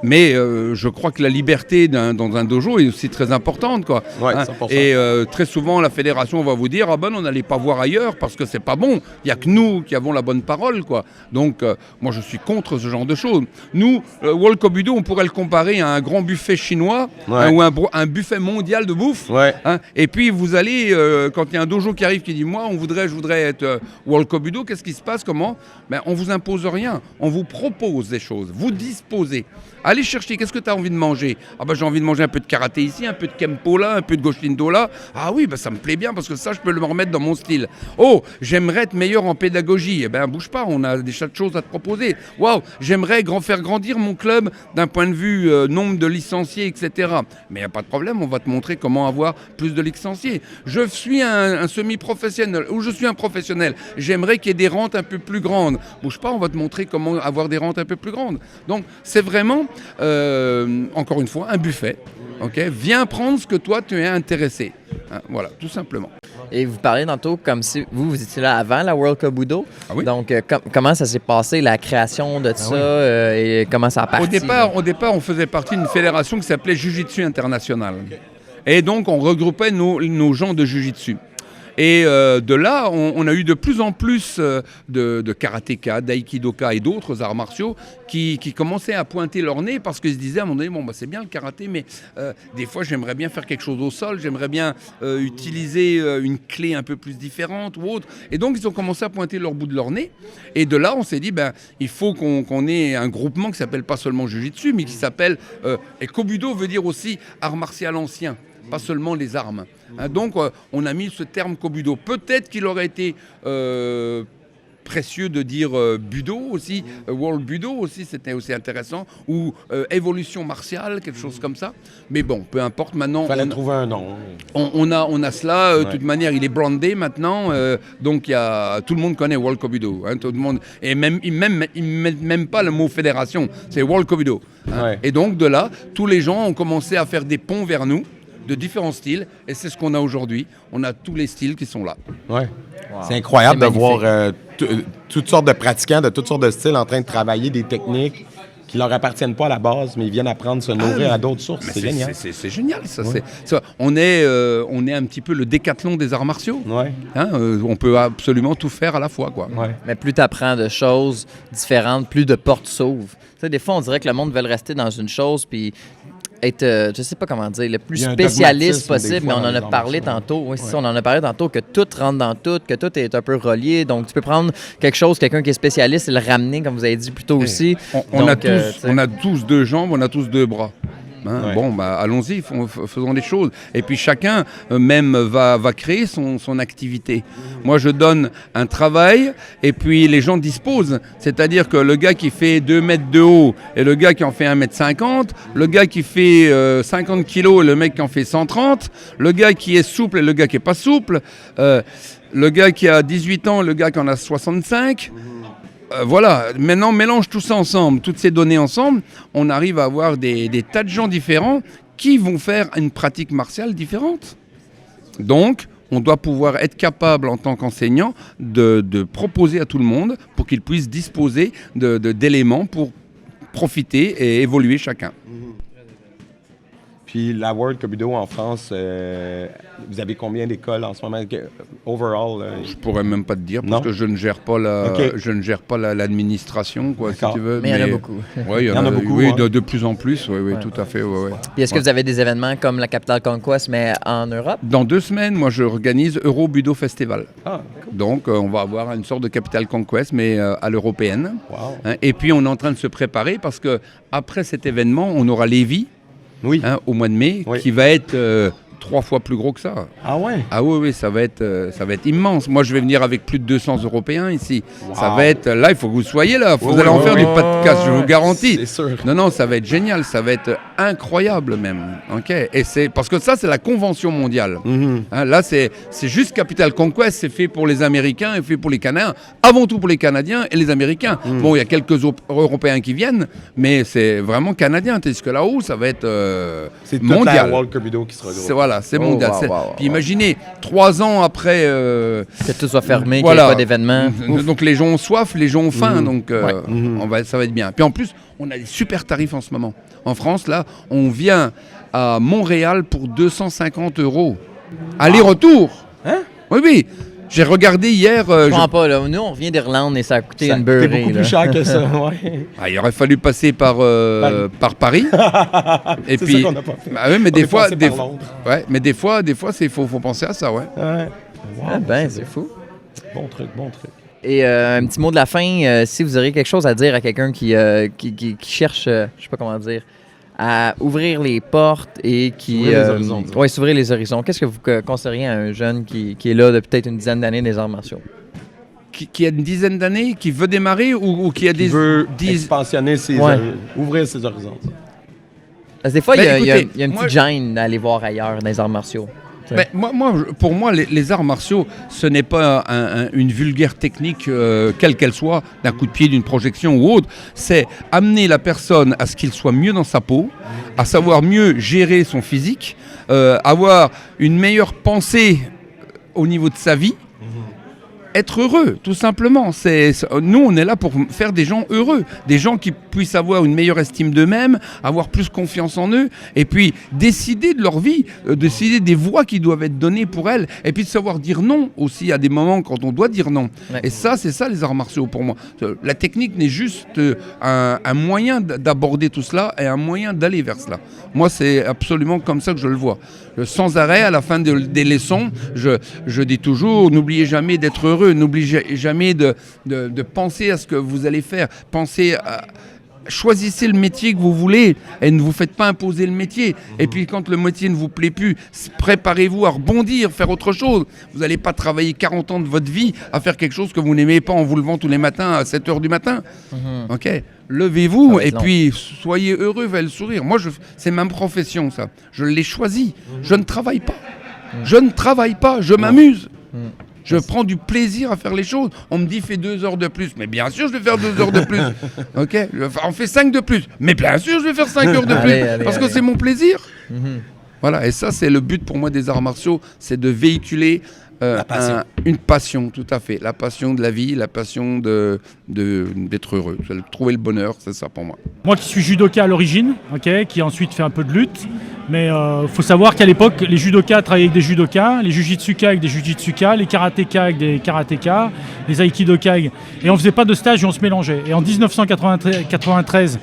mais je crois que la liberté dans un dojo est aussi très importante, quoi. Hein, et très souvent, la fédération va vous dire on n'allait pas voir ailleurs parce que c'est pas bon. Il n'y a que nous qui avons la bonne parole, quoi. Donc, moi, je suis contre ce genre de choses. Nous, World Kobudo, on pourrait le comparer à un grand buffet chinois ou un buffet mondial de bouffe. Hein, et puis, vous allez, quand il y a un dojo qui arrive qui dit je voudrais être World Kobudo, qu'est-ce qui se passe? Comment? On vous impose rien. On vous propose des choses. Vous disposez. Allez chercher, qu'est-ce que tu as envie de manger? J'ai envie de manger un peu de karaté ici, un peu de kempo là, un peu de goshindo là. Ah oui, ça me plaît bien parce que ça, je peux le remettre dans mon style. Oh, j'aimerais être meilleur en pédagogie. Bouge pas, on a des tas de choses à te proposer. Waouh, j'aimerais faire grandir mon club d'un point de vue nombre de licenciés, etc. Mais il n'y a pas de problème, on va te montrer comment avoir plus de licenciés. Je suis un semi-professionnel ou je suis un professionnel. J'aimerais qu'il y ait des rentes un peu plus grandes. Bouge pas, on va te montrer comment avoir des rentes un peu plus grandes. Donc, c'est vraiment, encore une fois, un buffet. Okay, viens prendre ce que toi tu es intéressé. Hein, voilà, tout simplement. Et vous parlez tantôt comme si vous étiez là avant la World Kobudo. Ah oui? Donc, comment ça s'est passé, la création de ça et comment ça a parti? Au départ, on faisait partie d'une fédération qui s'appelait Jiu-Jitsu International. Et donc, on regroupait nos gens de Jiu-Jitsu. Et de là, on a eu de plus en plus de karatéka, d'aïkidoka et d'autres arts martiaux qui commençaient à pointer leur nez parce qu'ils se disaient à un moment donné, c'est bien le karaté, mais des fois j'aimerais bien faire quelque chose au sol, j'aimerais bien utiliser une clé un peu plus différente ou autre. Et donc ils ont commencé à pointer leur bout de leur nez. Et de là, on s'est dit, il faut qu'on ait un groupement qui s'appelle pas seulement Jiu-Jitsu, mais qui s'appelle... et Kobudo veut dire aussi art martial ancien. Pas seulement les armes. Hein, donc, on a mis ce terme Kobudo. Peut-être qu'il aurait été précieux de dire Budo aussi, World Budo aussi, c'était aussi intéressant, ou évolution martiale, quelque chose comme ça. Mais bon, peu importe, maintenant... Il fallait trouver un nom. On a cela, de toute manière, il est brandé maintenant, donc tout le monde connaît World Kobudo. Hein, tout le monde, et même, ils ne mettent même pas le mot fédération, c'est World Kobudo. Hein, et donc, de là, tous les gens ont commencé à faire des ponts vers nous, de différents styles, et c'est ce qu'on a aujourd'hui. On a tous les styles qui sont là. Ouais. Wow. C'est incroyable de voir toutes sortes de pratiquants, de toutes sortes de styles en train de travailler des techniques qui leur appartiennent pas à la base, mais ils viennent apprendre à se nourrir à d'autres sources. C'est génial. C'est génial, ça. Ouais. On est un petit peu le décathlon des arts martiaux. Ouais. Hein, on peut absolument tout faire à la fois, quoi. Ouais. Mais plus tu apprends de choses différentes, plus de portes s'ouvrent. Tu sais, des fois, on dirait que le monde veut rester dans une chose, puis être, je sais pas comment dire, le plus spécialiste possible, mais on en a parlé tantôt. Oui, on en a parlé tantôt, que tout rentre dans tout, que tout est un peu relié. Donc, tu peux prendre quelque chose, quelqu'un qui est spécialiste, et le ramener, comme vous avez dit plus tôt aussi. On a tous deux jambes, on a tous deux bras. Hein, bon, allons-y, faisons les choses. Et puis chacun même va créer son activité. Moi, je donne un travail et puis les gens disposent. C'est-à-dire que le gars qui fait 2 mètres de haut et le gars qui en fait 1 mètre 50, le gars qui fait 50 kilos et le mec qui en fait 130, le gars qui est souple et le gars qui n'est pas souple, le gars qui a 18 ans et le gars qui en a 65... voilà, maintenant on mélange tout ça ensemble, toutes ces données ensemble, on arrive à avoir des tas de gens différents qui vont faire une pratique martiale différente. Donc, on doit pouvoir être capable en tant qu'enseignant de proposer à tout le monde pour qu'ils puissent disposer d'éléments pour profiter et évoluer chacun. Puis la World Kobudo en France, vous avez combien d'écoles en ce moment? Overall? Je pourrais même pas te dire parce que je ne gère pas l'administration, quoi, si tu veux. Mais il y en a beaucoup. Oui, il y en a beaucoup. Oui, de plus en plus, oui, tout à fait. Ouais. Puis est-ce que vous avez des événements comme la Capital Conquest, mais en Europe? Dans 2 semaines, moi, je organise World Kobudo Festival. Ah, cool. Donc, on va avoir une sorte de Capital Conquest, mais à l'européenne. Wow. Hein, et puis, on est en train de se préparer parce que après cet événement, on aura Lévis. Oui. Hein, au mois de mai, qui va être 3 fois plus gros que ça. Ah ouais? Ah oui, ça va être immense. Moi, je vais venir avec plus de 200 Européens ici. Wow. Ça va être... Là, il faut que vous soyez là. Vous allez en faire du podcast, je vous garantis. C'est sûr. Non, ça va être génial. Ça va être incroyable même. Okay? Et parce que ça, c'est la convention mondiale. Mm-hmm. Hein, là, c'est juste Capital Conquest. C'est fait pour les Américains et fait pour les Canadiens. Avant tout pour les Canadiens et les Américains. Mm. Bon, il y a quelques Européens qui viennent, mais c'est vraiment canadien. Tandis que là-haut, ça va être c'est mondial. C'est toute la World Kobudo qui se regroupe. Voilà. Voilà, c'est mondial. Puis imaginez, 3 ans après... que tout soit fermé, qu'il n'y ait pas d'événements. Donc les gens ont soif, les gens ont faim, donc ça va être bien. Puis en plus, on a des super tarifs en ce moment. En France, là, on vient à Montréal pour 250 €. Aller-retour. Hein? Oui. J'ai regardé hier... je comprends pas, là. Nous, on revient d'Irlande et ça a coûté une beurrée. C'est beaucoup plus cher que ça, ouais. Il aurait fallu passer par Paris. Et puis, ça qu'on n'a pas fait. Oui, mais des fois, il faut penser à ça, ouais. Wow, c'est fou. Bon truc. Et un petit mot de la fin, si vous auriez quelque chose à dire à quelqu'un qui cherche, je sais pas comment dire, à ouvrir les portes et qui... S'ouvrir les horizons. Oui, s'ouvrir les horizons. Qu'est-ce que vous conseilleriez à un jeune qui est là depuis peut-être une dizaine d'années des arts martiaux? Qui a une dizaine d'années, qui veut démarrer ou qui a qui veut expansionner ouvrir ses horizons. Parce que des fois, il y a une petite gêne d'aller voir ailleurs dans les arts martiaux. Ben, pour moi, les arts martiaux, ce n'est pas une vulgaire technique, quelle qu'elle soit, d'un coup de pied, d'une projection ou autre. C'est amener la personne à ce qu'il soit mieux dans sa peau, à savoir mieux gérer son physique, avoir une meilleure pensée au niveau de sa vie, être heureux, tout simplement. Nous, on est là pour faire des gens heureux, des gens qui puissent avoir une meilleure estime d'eux-mêmes, avoir plus confiance en eux, et puis décider de leur vie, décider des voies qui doivent être données pour elles, et puis de savoir dire non aussi à des moments quand on doit dire non. Ouais. Et ça, c'est ça les arts martiaux pour moi. La technique n'est juste un moyen d'aborder tout cela et un moyen d'aller vers cela. Moi, c'est absolument comme ça que je le vois. Sans arrêt, à la fin des leçons, je dis toujours, n'oubliez jamais d'être heureux. N'oubliez jamais de penser à ce que vous allez faire. Choisissez le métier que vous voulez et ne vous faites pas imposer le métier. Et puis quand le métier ne vous plaît plus, préparez-vous à rebondir, faire autre chose. Vous n'allez pas travailler 40 ans de votre vie à faire quelque chose que vous n'aimez pas en vous levant tous les matins à 7 h du matin. Ok, levez-vous et puis soyez heureux, avec le sourire. Moi, c'est ma profession, ça. Je l'ai choisi. Je ne travaille pas. Je m'amuse. Je prends du plaisir à faire les choses. On me dit, fais 2 heures de plus. Mais bien sûr, je vais faire 2 heures de plus. OK. On fait 5 de plus. Mais bien sûr, je vais faire 5 heures de plus. Parce que c'est mon plaisir. Voilà. Et ça, c'est le but pour moi des arts martiaux. C'est de véhiculer une passion, tout à fait. La passion de la vie, la passion d'être heureux. Trouver le bonheur, c'est ça pour moi. Moi qui suis judoka à l'origine, qui a ensuite fait un peu de lutte. Mais faut savoir qu'à l'époque, les judokas travaillaient avec des judokas, les jujitsukas avec des jujitsukas, les karatékas avec des karatékas, les aikidokas. Et on ne faisait pas de stage et on se mélangeait. Et en 1993,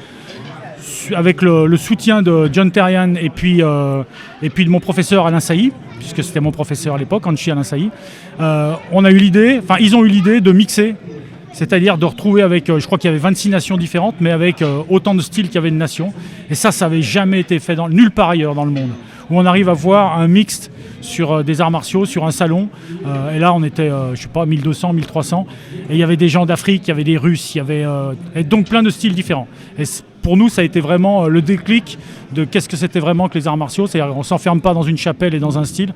avec le soutien de John Therien et puis de mon professeur Alain Sailly, puisque c'était mon professeur à l'époque, Hanshi Alain Sailly, ils ont eu l'idée de mixer, c'est-à-dire de retrouver avec, je crois qu'il y avait 26 nations différentes, mais avec autant de styles qu'il y avait de nations. Et ça n'avait jamais été fait nulle part ailleurs dans le monde, où on arrive à voir un mixte sur des arts martiaux, sur un salon. Et là, on était, 1200, 1300. Et il y avait des gens d'Afrique, il y avait des Russes, il y avait et donc plein de styles différents. Et pour nous, ça a été vraiment le déclic de qu'est-ce que c'était vraiment que les arts martiaux. C'est-à-dire qu'on ne s'enferme pas dans une chapelle et dans un style.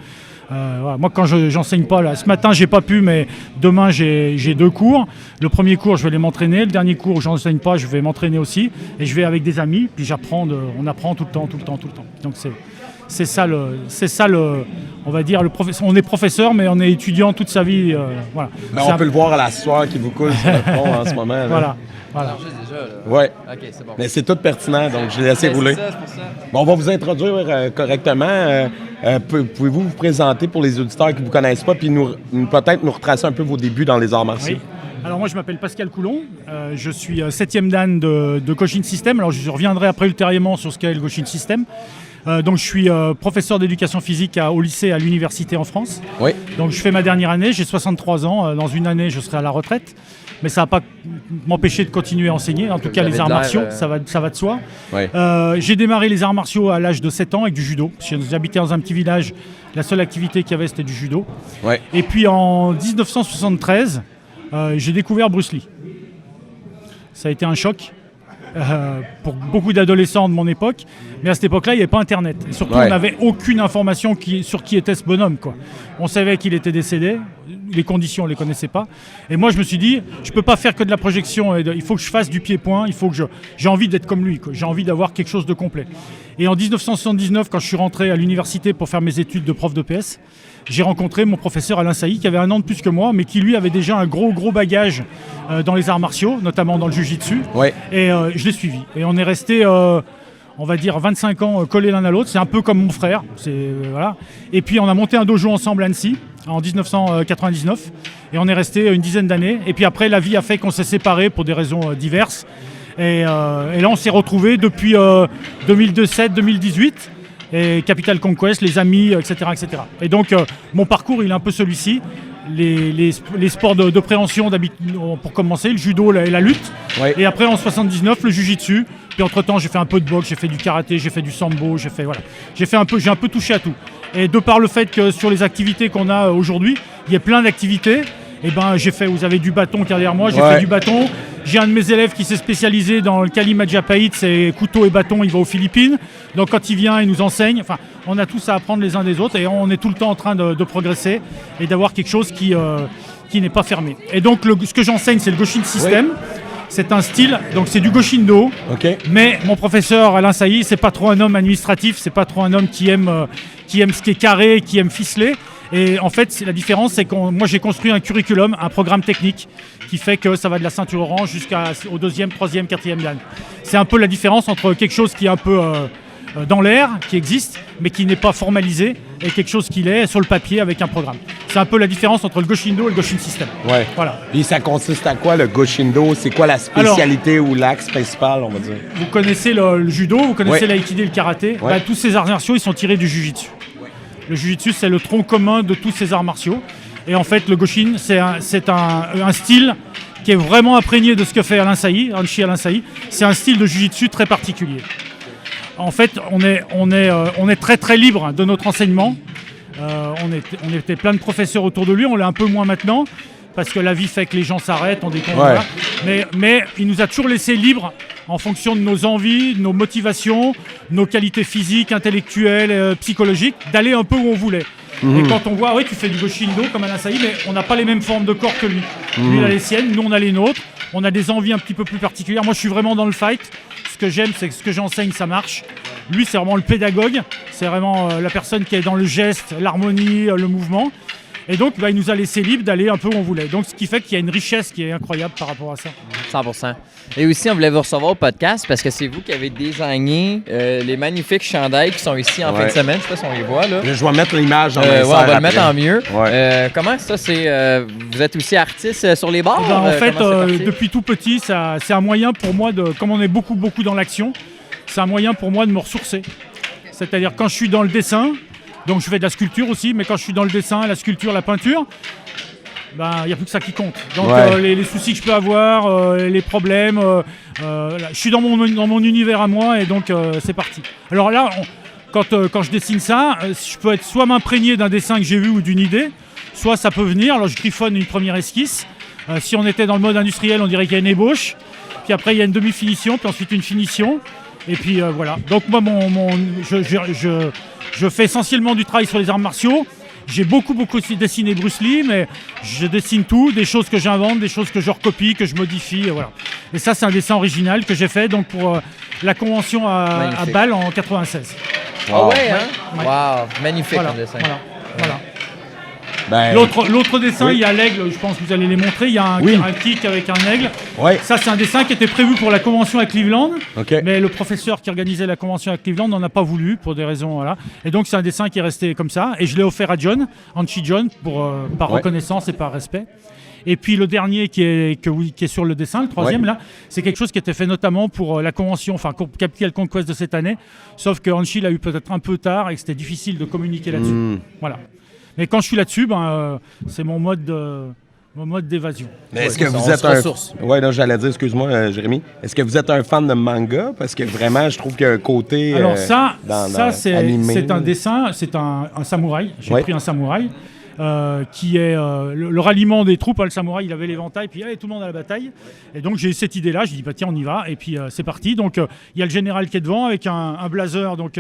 Voilà. Moi, quand j'enseigne pas, là, ce matin, j'ai pas pu, mais demain, j'ai 2 cours. Le premier cours, je vais aller m'entraîner. Le dernier cours, je n'enseigne pas, je vais m'entraîner aussi. Et je vais avec des amis, puis on apprend tout le temps. Donc, c'est ça, on va dire, on est professeur, mais on est étudiant toute sa vie. Voilà. Mais on peut le voir à la sueur qui vous coule sur le front en ce moment. Là. Voilà. Ouais. OK, c'est bon. Mais c'est tout pertinent, donc je l'ai laissé rouler. C'est ça. Bon, on va vous introduire correctement. Pouvez-vous vous présenter pour les auditeurs qui ne vous connaissent pas, puis peut-être nous retracer un peu vos débuts dans les arts martiaux? Oui. Alors moi, je m'appelle Pascal Coulon. Je suis 7e dan de Coaching System. Alors je reviendrai après ultérieurement sur ce qu'est le Coaching System. Donc je suis professeur d'éducation physique au lycée, à l'université en France. Oui. Donc je fais ma dernière année, j'ai 63 ans. Dans une année, je serai à la retraite. Mais ça ne va pas m'empêcher de continuer à enseigner. En tout cas, les arts martiaux, ça va de soi. Ouais. J'ai démarré les arts martiaux à l'âge de 7 ans avec du judo. J'habitais dans un petit village. La seule activité qu'il y avait, c'était du judo. Ouais. Et puis en 1973, j'ai découvert Bruce Lee. Ça a été un choc. Pour beaucoup d'adolescents de mon époque, mais à cette époque-là, il n'y avait pas Internet. Et surtout, on n'avait aucune information sur qui était ce bonhomme, quoi. On savait qu'il était décédé, les conditions, on les connaissait pas. Et moi, je me suis dit, je peux pas faire que de la projection. Il faut que je fasse du pied-point. Il faut que j'ai envie d'être comme lui, quoi. J'ai envie d'avoir quelque chose de complet. Et en 1979, quand je suis rentré à l'université pour faire mes études de prof de PS, j'ai rencontré mon professeur Alain Sailly, qui avait 1 an de plus que moi, mais qui lui avait déjà un gros bagage dans les arts martiaux, notamment dans le jiu-jitsu. Ouais. Et je l'ai suivi. Et on est resté, on va dire, 25 ans collés l'un à l'autre. C'est un peu comme mon frère. Voilà. Et puis on a monté un dojo ensemble à Annecy en 1999. Et on est resté une dizaine d'années. Et puis après, la vie a fait qu'on s'est séparés pour des raisons diverses. Et là, on s'est retrouvés depuis 2017-2018. Et Capital Conquest, les amis, etc. etc. Et donc, mon parcours, il est un peu celui-ci. Les sports de préhension, pour commencer, le judo et la lutte. Ouais. Et après, en 79, le jiu-jitsu. Puis entre-temps, j'ai fait un peu de boxe, j'ai fait du karaté, j'ai fait du sambo, j'ai un peu touché à tout. Et de par le fait que sur les activités qu'on a aujourd'hui, il y a plein d'activités. Et ben, vous avez du bâton qui est derrière moi, j'ai fait du bâton. J'ai un de mes élèves qui s'est spécialisé dans le Kali Majapahit, c'est couteau et bâton, il va aux Philippines. Donc quand il vient, il nous enseigne. Enfin, on a tous à apprendre les uns des autres et on est tout le temps en train de progresser et d'avoir quelque chose qui n'est pas fermé. Et donc ce que j'enseigne, c'est le Goshin System. Oui. C'est un style, donc c'est du Goshindo. Okay. Mais mon professeur Alain Sailly, c'est pas trop un homme administratif, c'est pas trop un homme qui aime ce qui est carré, qui aime ficeler. Et en fait, la différence, c'est que moi, j'ai construit un curriculum, un programme technique qui fait que ça va de la ceinture orange jusqu'au 2e, 3e, 4e dan. C'est un peu la différence entre quelque chose qui est un peu dans l'air, qui existe, mais qui n'est pas formalisé, et quelque chose qui l'est sur le papier avec un programme. C'est un peu la différence entre le Goshindo et le Goshin System. Ouais. Voilà. Et ça consiste à quoi, le Goshindo? C'est quoi la spécialité ou l'axe principal, on va dire? Vous connaissez le judo, vous connaissez l'aïkido et le karaté. Ouais. Tous ces arts martiaux, ils sont tirés du jujitsu. Le jiu-jitsu, c'est le tronc commun de tous ces arts martiaux. Et en fait, le Goshin, c'est un style qui est vraiment imprégné de ce que fait Alain Sailly, Hanshi Alain Sailly. C'est un style de jiu-jitsu très particulier. En fait, on est très très libre de notre enseignement. On était plein de professeurs autour de lui, on l'est un peu moins maintenant, parce que la vie fait que les gens s'arrêtent, on découvre. Ouais. Mais il nous a toujours laissé libres en fonction de nos envies, de nos motivations, nos qualités physiques, intellectuelles, psychologiques, d'aller un peu où on voulait. Mmh. Et quand on voit, tu fais du Goshindo comme Alain Sailly, mais on n'a pas les mêmes formes de corps que lui. Lui, il a les siennes, nous, on a les nôtres. On a des envies un petit peu plus particulières. Moi, je suis vraiment dans le fight. Ce que j'aime, c'est que ce que j'enseigne, ça marche. Lui, c'est vraiment le pédagogue. C'est vraiment la personne qui est dans le geste, l'harmonie, le mouvement. Et donc, il nous a laissé libre d'aller un peu où on voulait. Donc, ce qui fait qu'il y a une richesse qui est incroyable par rapport à ça. 100%. Et aussi, on voulait vous recevoir au podcast parce que c'est vous qui avez designé les magnifiques chandails qui sont ici en fin de semaine. Je ne sais pas si on les voit, là. Je vais mettre l'image en on va le mettre en mieux. Ouais. Comment ça, c'est... vous êtes aussi artiste sur les bords? En fait, depuis tout petit, c'est un moyen pour moi, comme on est beaucoup dans l'action, c'est un moyen pour moi de me ressourcer. C'est-à-dire, quand je suis dans le dessin... Donc je fais de la sculpture aussi, mais quand je suis dans le dessin, la sculpture, la peinture, il n'y a plus que ça qui compte. Donc les soucis que je peux avoir, les problèmes, je suis dans mon univers à moi et donc c'est parti. Alors là, quand je dessine ça, je peux être soit m'imprégner d'un dessin que j'ai vu ou d'une idée, soit ça peut venir, alors je griffonne une première esquisse. Si on était dans le mode industriel, on dirait qu'il y a une ébauche, puis après il y a une demi-finition, puis ensuite une finition, et puis voilà. Donc moi, je fais essentiellement du travail sur les arts martiaux. J'ai beaucoup dessiné Bruce Lee, mais je dessine tout, des choses que j'invente, des choses que je recopie, que je modifie, voilà. Et ça, c'est un dessin original que j'ai fait donc pour la convention à Bâle en 96. Wow. Oh ouais, hein? Ouais. Wow, magnifique le dessin. Voilà. L'autre dessin, il y a l'aigle, je pense que vous allez les montrer. Il y a un kick avec un aigle. Ouais. Ça, c'est un dessin qui était prévu pour la convention à Cleveland. Okay. Mais le professeur qui organisait la convention à Cleveland n'en a pas voulu pour des raisons. Voilà. Et donc, c'est un dessin qui est resté comme ça. Et je l'ai offert à John, Hanshi John, par reconnaissance et par respect. Et puis le dernier qui est sur le dessin, le troisième là, c'est quelque chose qui était fait notamment pour la convention, Capital Conquest de cette année. Sauf que Hanshi l'a eu peut-être un peu tard et que c'était difficile de communiquer là-dessus. Voilà. Mais quand je suis là-dessus, c'est mon mode d'évasion. Mais est-ce que vous êtes un... Oui, non, j'allais dire, excuse-moi, Jérémy. Est-ce que vous êtes un fan de manga? Parce que vraiment, je trouve qu'il y a un côté... Alors c'est un dessin, c'est un samouraï. J'ai pris un samouraï. qui est le ralliement des troupes. Le samouraï, il avait l'éventail, puis allez, tout le monde à la bataille. Et donc j'ai eu cette idée-là, j'ai dit tiens, on y va, et puis c'est parti. Donc il y a le général qui est devant avec un blazer, donc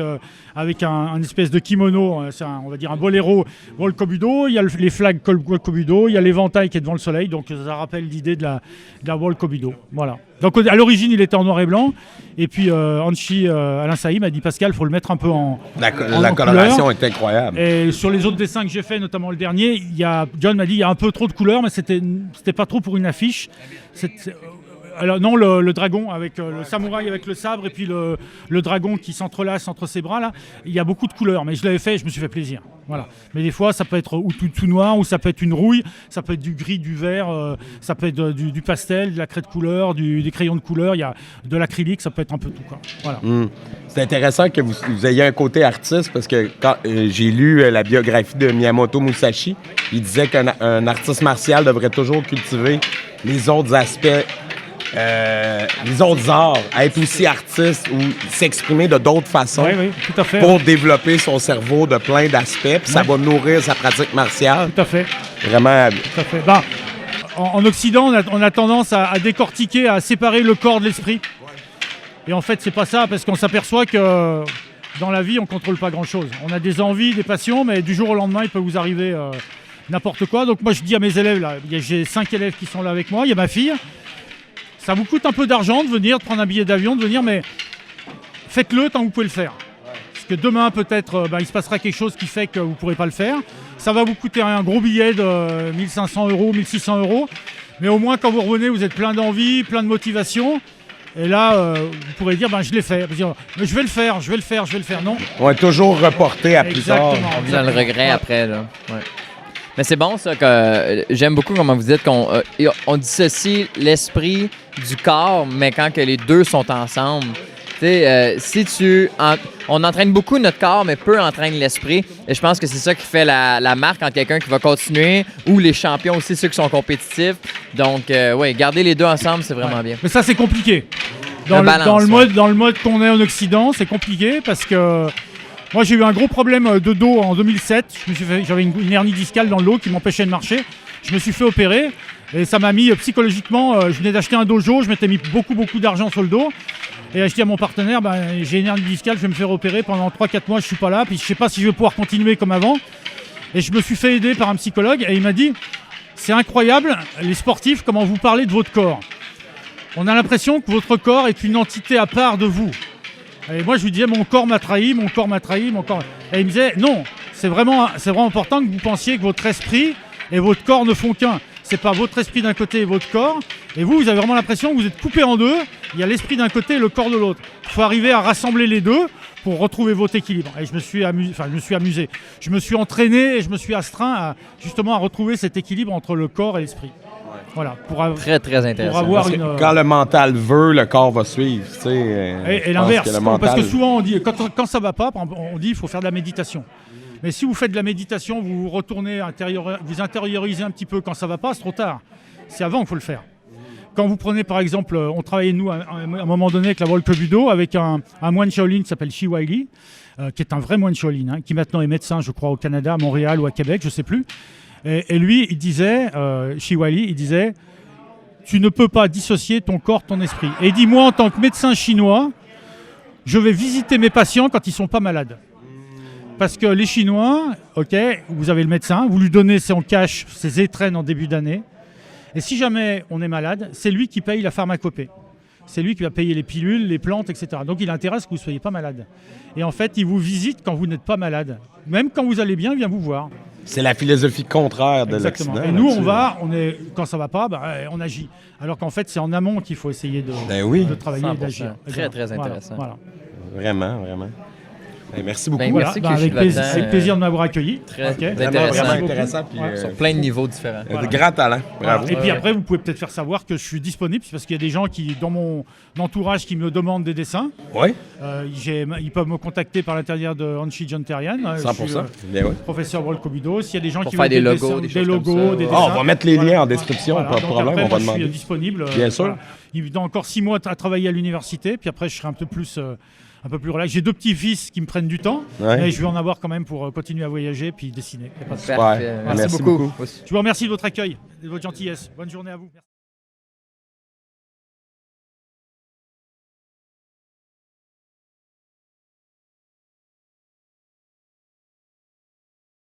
avec un espèce de kimono, on va dire un boléro World Kobudo. Il y a les flags World Kobudo, il y a l'éventail qui est devant le soleil, donc ça rappelle l'idée de la World Kobudo. Voilà. Donc à l'origine il était en noir et blanc, et puis Hanshi Alain Sailly m'a dit Pascal, il faut le mettre un peu en La en coloration couleur. est incroyable. Et sur les autres dessins que j'ai fait, notamment le dernier, John m'a dit il y a un peu trop de couleurs, mais c'était pas trop pour une affiche. Alors non, le dragon avec le samouraï avec le sabre et puis le dragon qui s'entrelace entre ses bras là, il y a beaucoup de couleurs, mais je l'avais fait, je me suis fait plaisir. Voilà. Mais des fois ça peut être ou tout noir, ou ça peut être une rouille, ça peut être du gris, du vert, ça peut être du pastel, de la craie de couleur, des crayons de couleur, il y a de l'acrylique, ça peut être un peu tout quoi. Voilà. C'est intéressant que vous ayez un côté artiste parce que quand j'ai lu la biographie de Miyamoto Musashi, il disait qu'un artiste martial devrait toujours cultiver les autres aspects, les autres arts, être aussi artiste ou s'exprimer de d'autres façons Oui, tout à fait. pour développer son cerveau de plein d'aspects, puis ça va nourrir sa pratique martiale. Tout à fait. Vraiment. Tout à fait. En Occident, on a tendance à décortiquer, à séparer le corps de l'esprit. Et en fait, c'est pas ça, parce qu'on s'aperçoit que dans la vie, on contrôle pas grand-chose. On a des envies, des passions, mais du jour au lendemain, il peut vous arriver n'importe quoi. Donc moi, je dis à mes élèves, là, j'ai 5 élèves qui sont là avec moi, il y a ma fille. Ça vous coûte un peu d'argent de venir, de prendre un billet d'avion, de venir, mais faites-le tant que vous pouvez le faire. Parce que demain, peut-être, il se passera quelque chose qui fait que vous ne pourrez pas le faire. Ça va vous coûter un gros billet de 1 500 €, 1 600 €. Mais au moins, quand vous revenez, vous êtes plein d'envie, plein de motivation. Et là, vous pourrez dire, je l'ai fait. Vous dire, mais je vais le faire. Non. On est toujours reporté à plus tard. On vit dans le regret après, là. Ouais. Mais c'est bon, ça, que j'aime beaucoup comment vous dites qu'on dissocie l'esprit du corps, mais quand que les deux sont ensemble. On entraîne beaucoup notre corps, mais peu entraîne l'esprit. Et je pense que c'est ça qui fait la marque entre quelqu'un qui va continuer ou les champions aussi, ceux qui sont compétitifs. Donc, garder les deux ensemble, c'est vraiment bien. Mais ça, c'est compliqué. Dans le mode qu'on est en Occident, c'est compliqué parce que moi, j'ai eu un gros problème de dos en 2007. J'avais une hernie discale dans le dos qui m'empêchait de marcher. Je me suis fait opérer et ça m'a mis psychologiquement. Je venais d'acheter un dojo, je m'étais mis beaucoup d'argent sur le dos. Et je dis à mon partenaire, j'ai une hernie discale, je vais me faire opérer pendant 3-4 mois, je suis pas là, puis je sais pas si je vais pouvoir continuer comme avant. Et je me suis fait aider par un psychologue et il m'a dit, c'est incroyable, les sportifs, comment vous parlez de votre corps. On a l'impression que votre corps est une entité à part de vous. Et moi je lui disais, mon corps m'a trahi. Et il me disait, non, c'est vraiment important que vous pensiez que votre esprit et votre corps ne font qu'un. C'est pas votre esprit d'un côté et votre corps. Et vous avez vraiment l'impression que vous êtes coupés en deux. Il y a l'esprit d'un côté et le corps de l'autre. Il faut arriver à rassembler les deux pour retrouver votre équilibre. Et je me suis amusé. Je me suis entraîné et je me suis astreint à retrouver cet équilibre entre le corps et l'esprit. Voilà. Très, très intéressant. Quand le mental veut, le corps va suivre. Et l'inverse. Parce que souvent, on dit, quand ça va pas, on dit qu'il faut faire de la méditation. Mais si vous faites de la méditation, vous retournez, vous intériorisez un petit peu quand ça ne va pas, c'est trop tard. C'est avant qu'il faut le faire. Quand vous prenez par exemple, on travaillait nous à un moment donné avec la World Kobudo, avec un moine Shaolin qui s'appelle Shiwai, qui est un vrai moine Shaolin, qui maintenant est médecin, je crois, au Canada, à Montréal ou à Québec, je ne sais plus. Et lui, il disait, Shiwai, tu ne peux pas dissocier ton corps, ton esprit. Et il dit, moi en tant que médecin chinois, je vais visiter mes patients quand ils ne sont pas malades. Parce que les Chinois, vous avez le médecin, vous lui donnez son cash, ses étrennes en début d'année. Et si jamais on est malade, c'est lui qui paye la pharmacopée. C'est lui qui va payer les pilules, les plantes, etc. Donc il intéresse que vous ne soyez pas malade. Et en fait, il vous visite quand vous n'êtes pas malade. Même quand vous allez bien, il vient vous voir. C'est la philosophie contraire de Exactement. l'Occident. Et nous, quand ça ne va pas, on agit. Alors qu'en fait, c'est en amont qu'il faut essayer de travailler et d'agir. Très, très intéressant. Voilà. Vraiment. Merci beaucoup. Merci avec plaisir de m'avoir accueilli. Très intéressant. Puis, sur plein de niveaux différents. De grand talent. Bravo. Et puis après, vous pouvez peut-être faire savoir que je suis disponible, parce qu'il y a des gens dans mon entourage qui me demandent des dessins. Oui. Ils peuvent me contacter par l'intermédiaire de Hanshi John Therien. 100%. Professeur World Kobudo. S'il y a des gens qui veulent des logos, des dessins. On va mettre les liens en description, pas de problème. Après, on va demander. Je suis disponible. Bien sûr. Il y a encore 6 mois à travailler à l'université, puis après, je serai un peu plus un peu plus relax. J'ai 2 petits-fils qui me prennent du temps, Ouais. mais je vais en avoir quand même pour continuer à voyager puis dessiner. Y a pas de souci. Super. Merci beaucoup. Je vous remercie de votre accueil et de votre gentillesse. Bonne journée à vous. Merci.